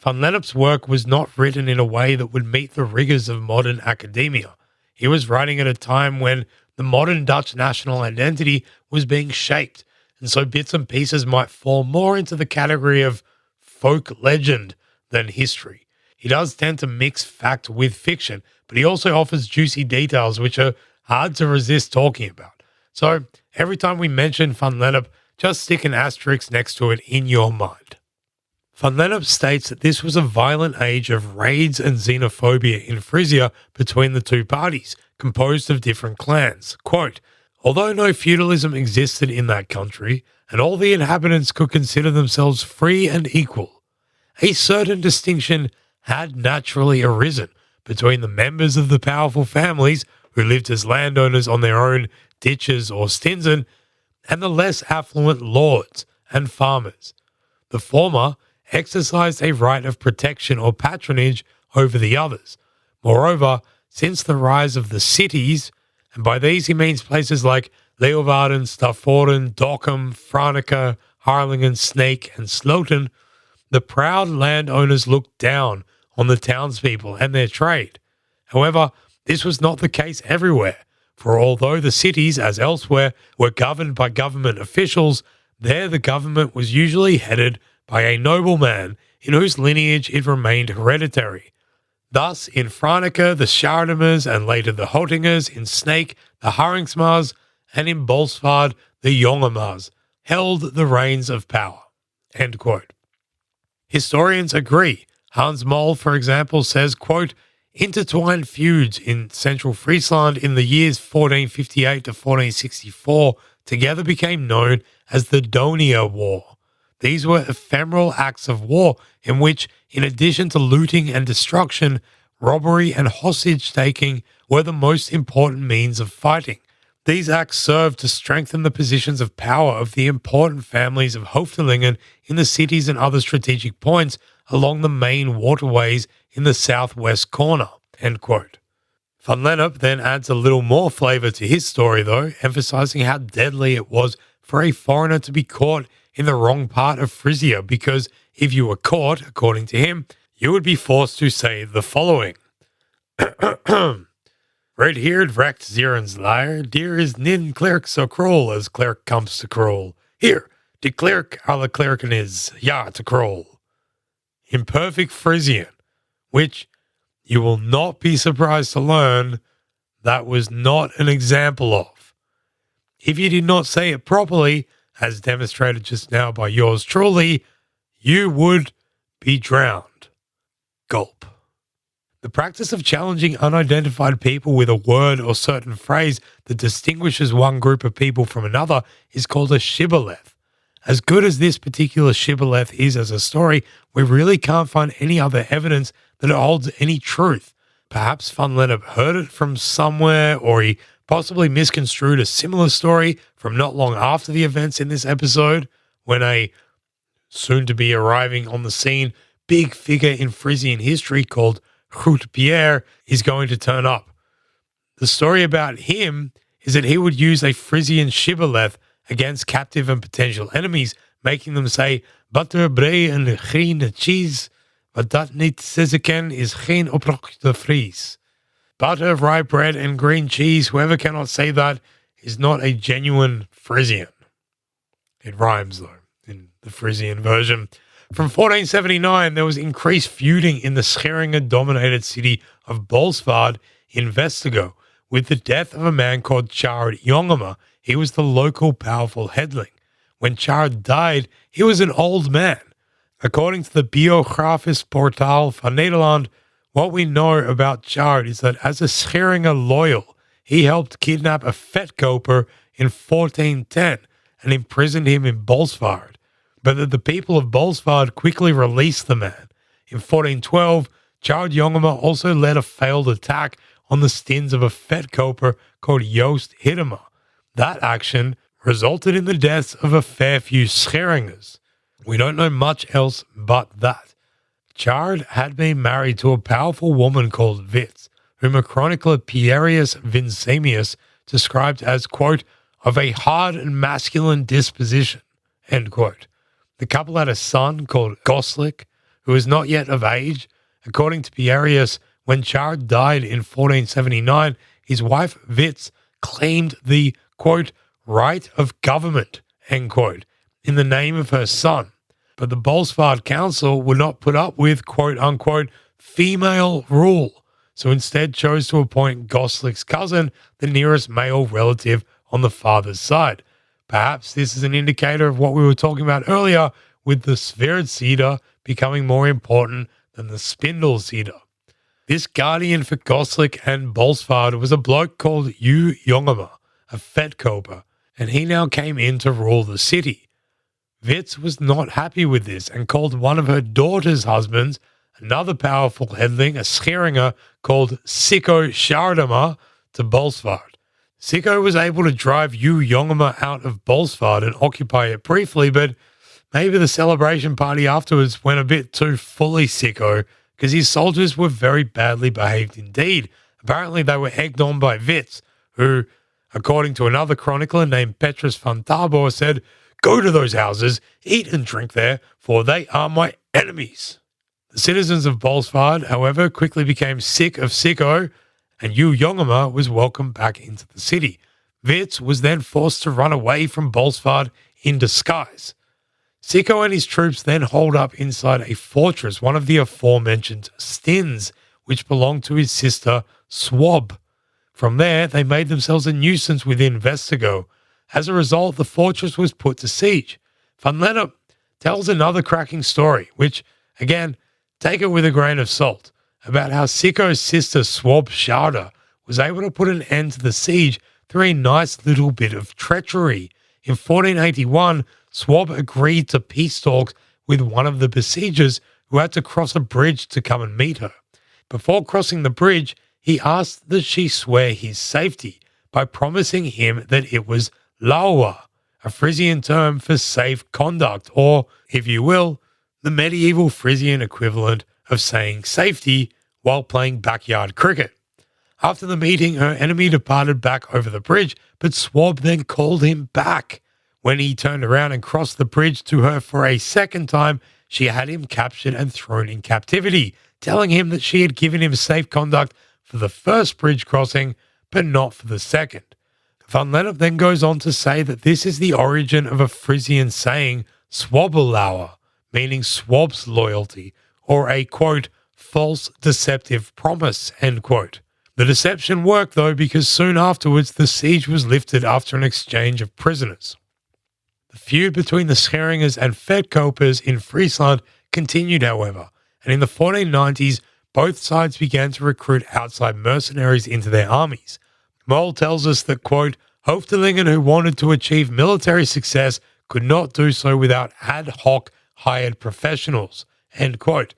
Van Lennep's work was not written in a way that would meet the rigors of modern academia. He was writing at a time when the modern Dutch national identity was being shaped, and so bits and pieces might fall more into the category of folk legend than history. He does tend to mix fact with fiction, but he also offers juicy details which are hard to resist talking about. So every time we mention Van Lennep, just stick an asterisk next to it in your mind. Van Lennep states that this was a violent age of raids and xenophobia in Frisia between the two parties, composed of different clans. Quote, although no feudalism existed in that country, and all the inhabitants could consider themselves free and equal, a certain distinction had naturally arisen between the members of the powerful families who lived as landowners on their own ditches or stinsen, and the less affluent lords and farmers. The former exercised a right of protection or patronage over the others. Moreover, since the rise of the cities, and by these he means places like Leeuwarden, Stavoren, Dokkum, Franeker, Harlingen, Snake, and Sloten, the proud landowners looked down on the townspeople and their trade. However, this was not the case everywhere, for although the cities, as elsewhere, were governed by government officials, there the government was usually headed by a nobleman in whose lineage it remained hereditary. Thus, in Franeker, the Schaardemers, and later the Hotingers, in Snake, the Haringsmars, and in Bolsward, the Jongemars, held the reins of power. End quote. Historians agree. Hans Moll, for example, says, quote, intertwined feuds in central Friesland in the years 1458 to 1464 together became known as the Donia War. These were ephemeral acts of war in which, in addition to looting and destruction, robbery and hostage-taking were the most important means of fighting. These acts served to strengthen the positions of power of the important families of Hoofdelingen in the cities and other strategic points along the main waterways in the southwest corner. End quote. Van Lennep then adds a little more flavour to his story, though, emphasising how deadly it was for a foreigner to be caught in the wrong part of Frisia, because if you were caught, according to him, you would be forced to say the following. Red-haired wrecked Zieren's liar, dear is nin clerk so cruel as clerk comes to cruel. Here, de clerk alle clerken is, ja to cruel. In perfect Frisian, which you will not be surprised to learn that was not an example of. If you did not say it properly, as demonstrated just now by yours truly, you would be drowned. Gulp. The practice of challenging unidentified people with a word or certain phrase that distinguishes one group of people from another is called a shibboleth. As good as this particular shibboleth is as a story, we really can't find any other evidence that it holds any truth. Perhaps Van Lennep heard it from somewhere, or he possibly misconstrued a similar story from not long after the events in this episode, when a soon-to-be arriving on the scene big figure in Frisian history called Groot Pierre is going to turn up. The story about him is that he would use a Frisian shibboleth against captive and potential enemies, making them say, butter, bread and geen cheese, wat dat niet zeggen is geen oprechte Fries. Butter, rye bread, and green cheese, whoever cannot say that is not a genuine Frisian. It rhymes, though, in the Frisian version. From 1479, there was increased feuding in the Scheringen-dominated city of Bolsward in Vestigo, with the death of a man called Chard Jongema. He was the local powerful headling. When Chard died, he was an old man. According to the Biografisch Portaal van Nederland, what we know about Chard is that as a Scheringer loyal, he helped kidnap a vetkoper in 1410 and imprisoned him in Bolsward, but that the people of Bolsward quickly released the man. In 1412, Chard Jongema also led a failed attack on the stins of a vetkoper called Joost Hiddema. That action resulted in the deaths of a fair few Scheringers. We don't know much else but that. Chard had been married to a powerful woman called Witz, whom a chronicler Pierius Vincemius described as, quote, of a hard and masculine disposition, end quote. The couple had a son called Goslik, who was not yet of age. According to Pierius, when Chard died in 1479, his wife Witz claimed the, quote, right of government, end quote, in the name of her son. But the Bolsward Council would not put up with quote-unquote female rule, so instead chose to appoint Goslik's cousin, the nearest male relative on the father's side. Perhaps this is an indicator of what we were talking about earlier, with the Sverdsida becoming more important than the Spindelsida. This guardian for Goslik and Bolsward was a bloke called Yu Jongema, a Vetkoper, and he now came in to rule the city. Witz was not happy with this and called one of her daughter's husbands, another powerful headling, a Scheringer called Sikko Shardama, to Bolsward. Sikko was able to drive Yu Jongema out of Bolsward and occupy it briefly, but maybe the celebration party afterwards went a bit too fully Sikko, because his soldiers were very badly behaved indeed. Apparently they were egged on by Witz, who, according to another chronicler named Petrus van Tabor, said, "Go to those houses, eat and drink there, for they are my enemies." The citizens of Bolsward, however, quickly became sick of Sikko, and Yu Jongema was welcomed back into the city. Witz was then forced to run away from Bolsward in disguise. Sikko and his troops then holed up inside a fortress, one of the aforementioned Stins, which belonged to his sister Swab. From there, they made themselves a nuisance within Vestigo. As a result, the fortress was put to siege. Van Lennep tells another cracking story, which, again, take it with a grain of salt, about how Sikko's sister Swab Sharda was able to put an end to the siege through a nice little bit of treachery. In 1481, Swab agreed to peace talks with one of the besiegers who had to cross a bridge to come and meet her. Before crossing the bridge, he asked that she swear his safety by promising him that it was Laua, a Frisian term for safe conduct, or, if you will, the medieval Frisian equivalent of saying safety while playing backyard cricket. After the meeting, her enemy departed back over the bridge, but Swab then called him back. When he turned around and crossed the bridge to her for a second time, she had him captured and thrown in captivity, telling him that she had given him safe conduct for the first bridge crossing, but not for the second. Van Lennep then goes on to say that this is the origin of a Frisian saying, Swabelauer, meaning Swab's loyalty, or a, quote, false deceptive promise, end quote. The deception worked, though, because soon afterwards the siege was lifted after an exchange of prisoners. The feud between the Scheringers and Vetkopers in Friesland continued, however, and in the 1490s, both sides began to recruit outside mercenaries into their armies. Moll tells us that, quote, Hoofdelingen who wanted to achieve military success could not do so without ad hoc hired professionals, end quote.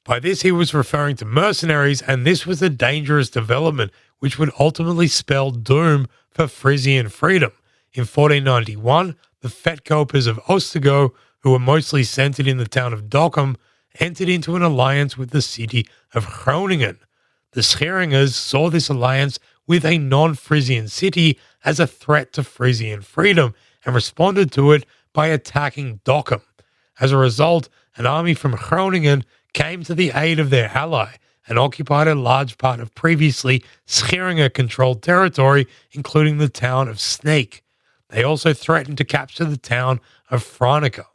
By this he was referring to mercenaries, and this was a dangerous development which would ultimately spell doom for Frisian freedom. In 1491, the Vetkopers of Oostergo, who were mostly centered in the town of Dokkum, entered into an alliance with the city of Groningen. The Scheringers saw this alliance with a non-Frisian city as a threat to Frisian freedom and responded to it by attacking Dokkum. As a result, an army from Groningen came to the aid of their ally and occupied a large part of previously Scheringer-controlled territory, including the town of Sneek. They also threatened to capture the town of Franeker.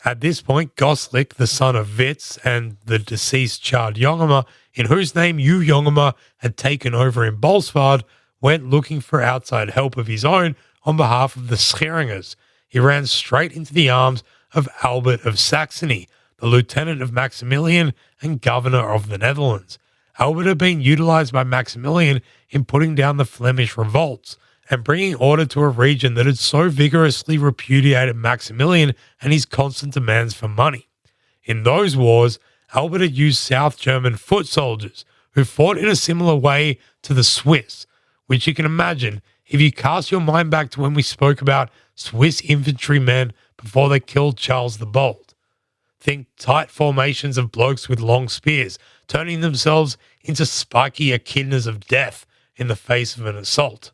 At this point, Goslik, the son of Witz and the deceased Chard Jongema, in whose name Yu Jongema had taken over in Bolsward, went looking for outside help of his own on behalf of the Scheringers. He ran straight into the arms of Albert of Saxony, the lieutenant of Maximilian and governor of the Netherlands. Albert had been utilized by Maximilian in putting down the Flemish revolts and bringing order to a region that had so vigorously repudiated Maximilian and his constant demands for money. In those wars, Albert had used South German foot soldiers who fought in a similar way to the Swiss, which you can imagine if you cast your mind back to when we spoke about Swiss infantrymen before they killed Charles the Bold. Think tight formations of blokes with long spears, turning themselves into spiky echidnas of death in the face of an assault.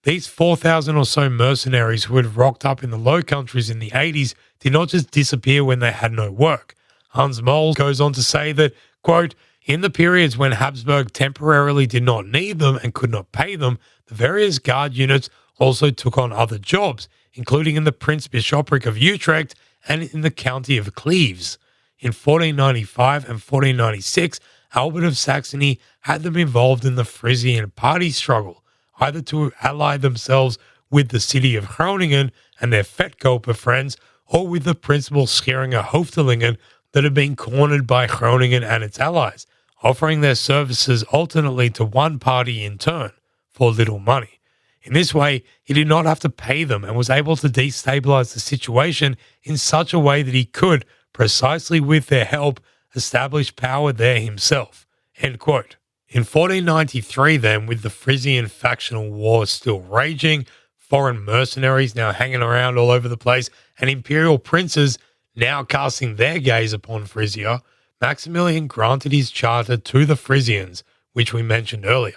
These 4,000 or so mercenaries who had rocked up in the Low Countries in the 80s did not just disappear when they had no work. Hans Moll goes on to say that, quote, in the periods when Habsburg temporarily did not need them and could not pay them, the various guard units also took on other jobs, including in the Prince Bishopric of Utrecht and in the county of Cleves. In 1495 and 1496, Albert of Saxony had them involved in the Frisian party struggle, either to ally themselves with the city of Groningen and their Vetkoper friends, or with the principal Scheringer Hoofdelingen that had been cornered by Groningen and its allies, offering their services alternately to one party in turn for little money. In this way, he did not have to pay them and was able to destabilize the situation in such a way that he could, precisely with their help, establish power there himself. End quote. In 1493 then, with the Frisian factional war still raging, foreign mercenaries now hanging around all over the place, and imperial princes now casting their gaze upon Frisia, Maximilian granted his charter to the Frisians, which we mentioned earlier.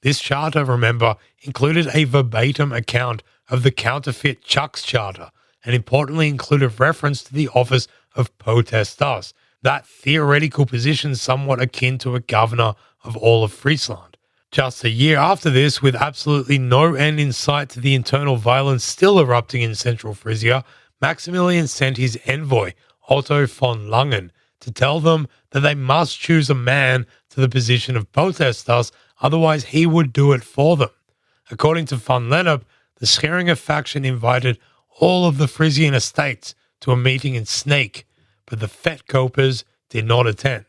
This charter, remember, included a verbatim account of the counterfeit Chuck's charter, and importantly included reference to the office of potestas, that theoretical position somewhat akin to a governor of all of Friesland. Just a year after this, with absolutely no end in sight to the internal violence still erupting in central Frisia, Maximilian sent his envoy, Otto von Langen, to tell them that they must choose a man to the position of potestas, otherwise he would do it for them. According to von Lennep, the Scheringer faction invited all of the Frisian estates to a meeting in Snake, but the Vetkopers did not attend.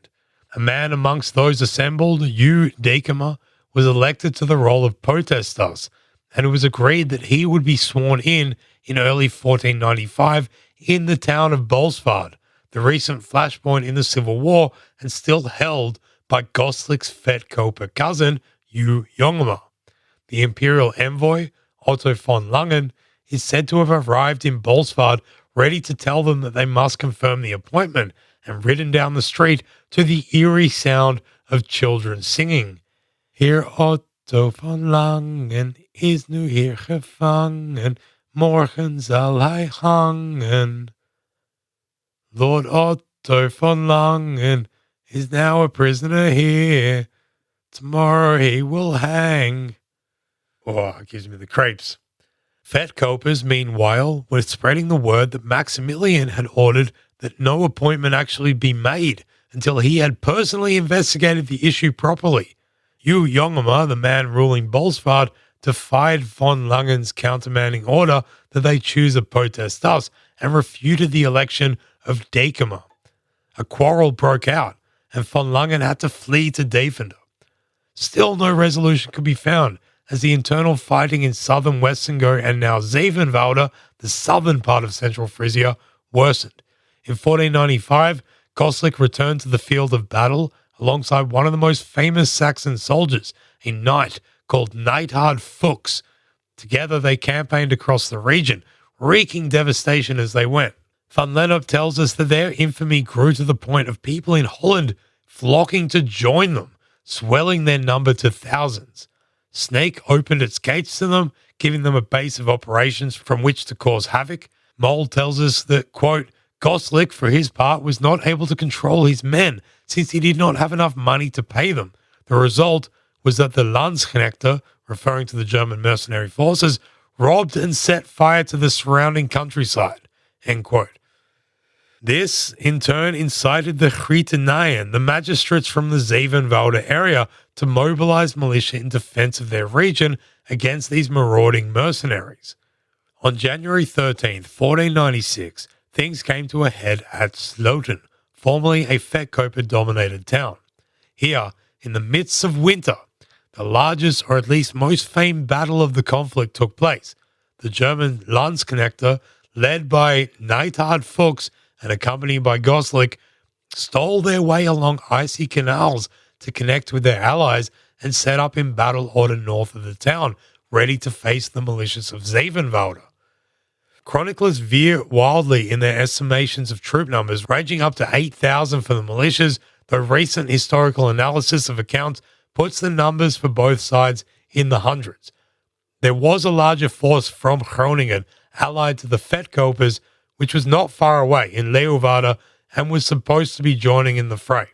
A man amongst those assembled, Hugh Dekema, was elected to the role of potestas, and it was agreed that he would be sworn in early 1495 in the town of Bolsward, the recent flashpoint in the Civil War and still held by Goslik's Vetkoper cousin, Hugh Jongema. The imperial envoy, Otto von Langen, is said to have arrived in Bolsward ready to tell them that they must confirm the appointment, and ridden down the street to the eerie sound of children singing. Heer Otto von Langen is nu hier gevangen, morgen zal hij hangen. Lord Otto von Langen is now a prisoner here, tomorrow he will hang. Oh, it gives me the creeps. Vetkopers, meanwhile, were spreading the word that Maximilian had ordered that no appointment actually be made until he had personally investigated the issue properly. Hugh Jongema, the man ruling Bolsward, defied von Langen's countermanding order that they choose a potestas and refuted the election of Dekema. A quarrel broke out, and von Langen had to flee to Deventer. Still no resolution could be found, as the internal fighting in southern Westergo and now Zevenwalde, the southern part of central Frisia, worsened. In 1495, Goslik returned to the field of battle alongside one of the most famous Saxon soldiers, a knight called Neithard Fuchs. Together they campaigned across the region, wreaking devastation as they went. Van Lennep tells us that their infamy grew to the point of people in Holland flocking to join them, swelling their number to thousands. Snake opened its gates to them, giving them a base of operations from which to cause havoc. Mole tells us that, quote, Goslik, for his part, was not able to control his men since he did not have enough money to pay them. The result was that the Landsknechte, referring to the German mercenary forces, robbed and set fire to the surrounding countryside, end quote. This, in turn, incited the Grietenayen, the magistrates from the Zevenwalde area, to mobilize militia in defense of their region against these marauding mercenaries. On January 13th, 1496, things came to a head at Sloten, formerly a Vetkoper-dominated town. Here, in the midst of winter, the largest or at least most famed battle of the conflict took place. The German Landsknechte, led by Neithard Fuchs and accompanied by Goslik, stole their way along icy canals to connect with their allies and set up in battle order north of the town, ready to face the militias of Zevenwalde. Chroniclers veer wildly in their estimations of troop numbers, ranging up to 8,000 for the militias, though recent historical analysis of accounts puts the numbers for both sides in the hundreds. There was a larger force from Groningen allied to the Vetkopers, which was not far away in Leeuwarden and was supposed to be joining in the fray.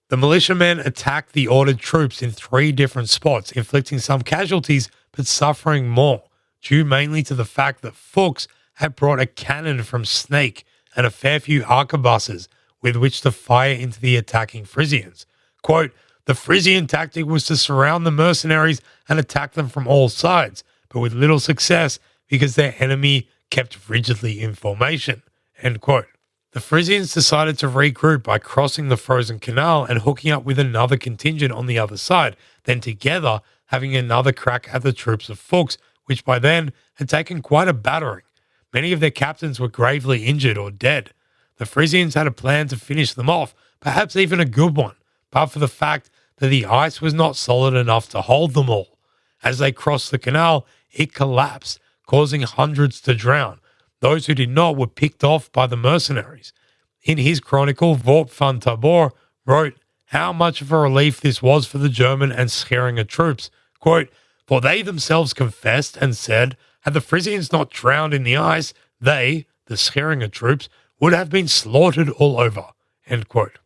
The militiamen attacked the ordered troops in 3 different spots, inflicting some casualties but suffering more, due mainly to the fact that Fuchs had brought a cannon from Snake and a fair few arquebuses with which to fire into the attacking Frisians. Quote, the Frisian tactic was to surround the mercenaries and attack them from all sides, but with little success because their enemy kept rigidly in formation. End quote. The Frisians decided to regroup by crossing the frozen canal and hooking up with another contingent on the other side, then together having another crack at the troops of Fuchs, which by then had taken quite a battering. Many of their captains were gravely injured or dead. The Frisians had a plan to finish them off, perhaps even a good one, but for the fact that the ice was not solid enough to hold them all. As they crossed the canal, it collapsed, causing hundreds to drown. Those who did not were picked off by the mercenaries. In his chronicle, Vort van Tabor wrote how much of a relief this was for the German and Scheringer troops. Quote, for they themselves confessed and said, had the Frisians not drowned in the ice, they, the Scheringer troops, would have been slaughtered all over. End quote.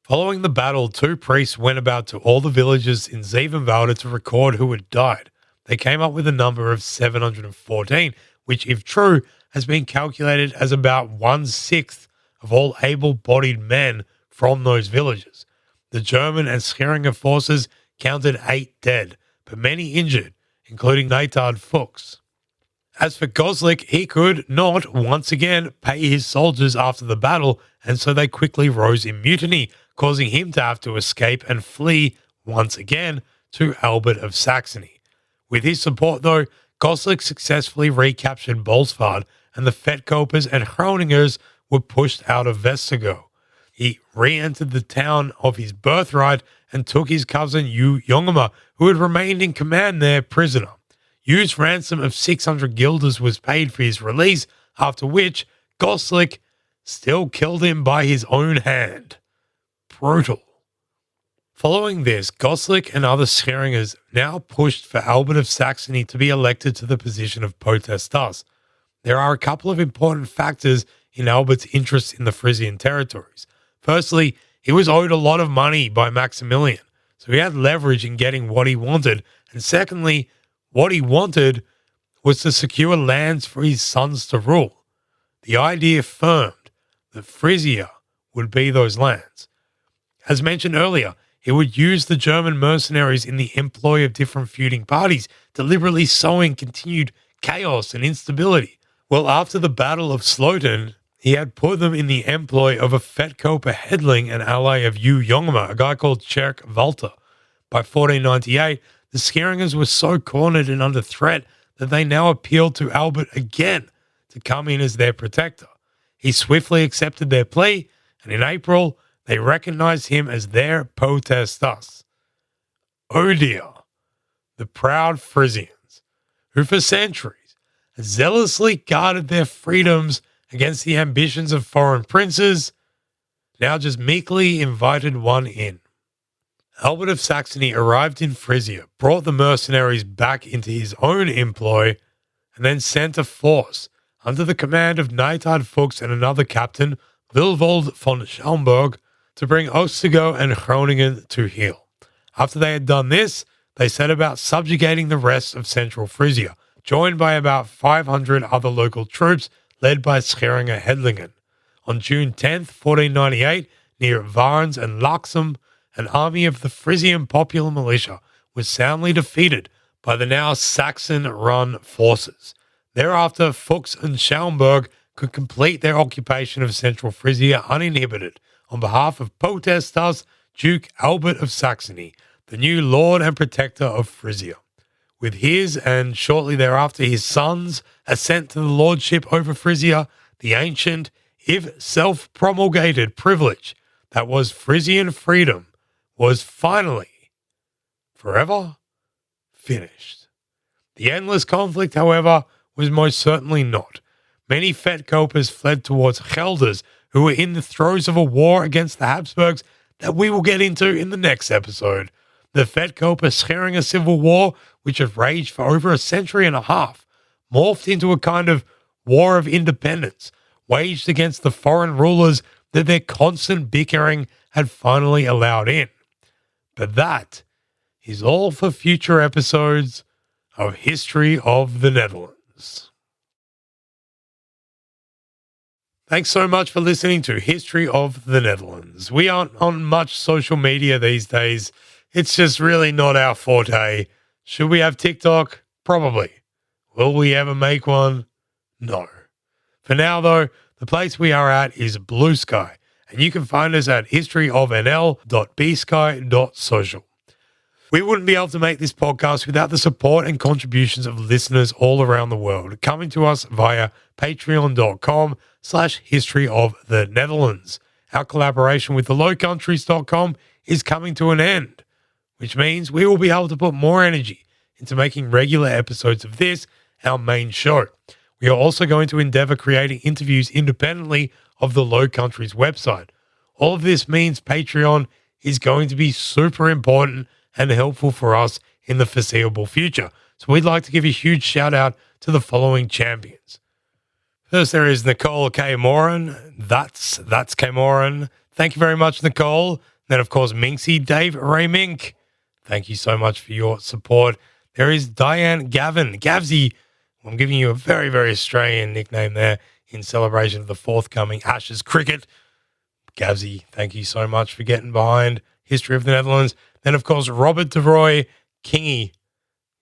Following the battle, 2 priests went about to all the villages in Zevenwalde to record who had died. They came up with a number of 714, which, if true, has been calculated as about 1/6 of all able-bodied men from those villages. The German and Scheringer forces counted 8 dead, but many injured, including Natard Fuchs. As for Goslik, he could not, once again, pay his soldiers after the battle, and so they quickly rose in mutiny, causing him to have to escape and flee, once again, to Albert of Saxony. With his support, though, Goslik successfully recaptured Bolsward, and the Vetkopers and Groningers were pushed out of Westergo. He re-entered the town of his birthright and took his cousin Hugh Jongema, who had remained in command there, prisoner. Hugh's ransom of 600 guilders was paid for his release, after which Goslik still killed him by his own hand. Brutal. Following this, Goslik and other Scheringers now pushed for Albert of Saxony to be elected to the position of potestas. There are a couple of important factors in Albert's interest in the Frisian territories. Firstly, he was owed a lot of money by Maximilian, so he had leverage in getting what he wanted. And secondly, what he wanted was to secure lands for his sons to rule. The idea firmed that Frisia would be those lands. As mentioned earlier, he would use the German mercenaries in the employ of different feuding parties, deliberately sowing continued chaos and instability. Well, after the Battle of Sloten, he had put them in the employ of a Vetkoper headling and ally of Hugh Jongema, a guy called Tjerk Walter. By 1498, the Scheringers were so cornered and under threat that they now appealed to Albert again to come in as their protector. He swiftly accepted their plea, and in April, they recognized him as their potestas. Oh dear, the proud Frisians, who for centuries had zealously guarded their freedoms against the ambitions of foreign princes, now just meekly invited one in. Albert of Saxony arrived in Frisia, brought the mercenaries back into his own employ, and then sent a force under the command of Neitard Fuchs and another captain, Wilwold von Schaumburg, to bring Oostergo and Groningen to heel. After they had done this, they set about subjugating the rest of central Frisia, joined by about 500 other local troops led by Scheringer Hedlingen. On June 10th, 1498, near Varnes and Laxum, an army of the Frisian popular militia was soundly defeated by the now Saxon-run forces. Thereafter, Fuchs and Schaumburg could complete their occupation of central Frisia uninhibited on behalf of potestas Duke Albert of Saxony, the new lord and protector of Frisia. With his and shortly thereafter his sons' ascent to the lordship over Frisia, the ancient, if self-promulgated privilege that was Frisian freedom was finally, forever, finished. The endless conflict, however, was most certainly not. Many Vetkopers fled towards Gelders, who were in the throes of a war against the Habsburgs that we will get into in the next episode. The Vetkoper-Scheringer Civil War, which had raged for over a century and a half, morphed into a kind of war of independence, waged against the foreign rulers that their constant bickering had finally allowed in. But that is all for future episodes of History of the Netherlands. Thanks so much for listening to History of the Netherlands. We aren't on much social media these days. It's just really not our forte. Should we have TikTok? Probably. Will we ever make one? No. For now, though, the place we are at is Blue Sky, and you can find us at historyofnl.bsky.social. We wouldn't be able to make this podcast without the support and contributions of listeners all around the world, coming to us via patreon.com/historyofthenetherlands. Our collaboration with thelowcountries.com is coming to an end, which means we will be able to put more energy into making regular episodes of this, our main show. We are also going to endeavor creating interviews independently of the Low Countries website. All of this means Patreon is going to be super important and helpful for us in the foreseeable future. So we'd like to give a huge shout out to the following champions. First, there is Nicole Kaimorin. That's Kaimorin. Thank you very much, Nicole. Then, of course, Minxie Dave Reimink. Thank you so much for your support. There is Dyanne Gavin. Gavsy. I'm giving you a very, very Australian nickname there in celebration of the forthcoming Ashes cricket. Gavsy, thank you so much for getting behind History of the Netherlands. Then, of course, Robert de Rooy, Kingy.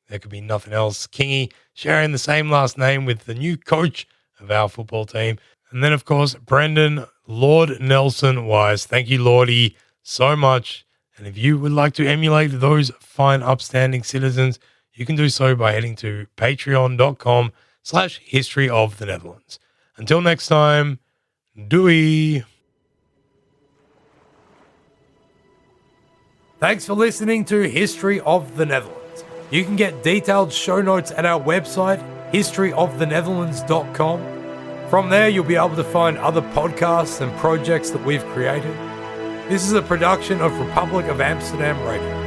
There could be nothing else. Kingy, sharing the same last name with the new coach of our football team. And then, of course, Brendon, Lord Nelson-Weiss. Thank you, Lordy, so much. And if you would like to emulate those fine, upstanding citizens, you can do so by heading to patreon.com/history of the Netherlands. Until next time, doei. Thanks for listening to History of the Netherlands. You can get detailed show notes at our website, historyofthenetherlands.com. From there, you'll be able to find other podcasts and projects that we've created. This is a production of Republic of Amsterdam Radio.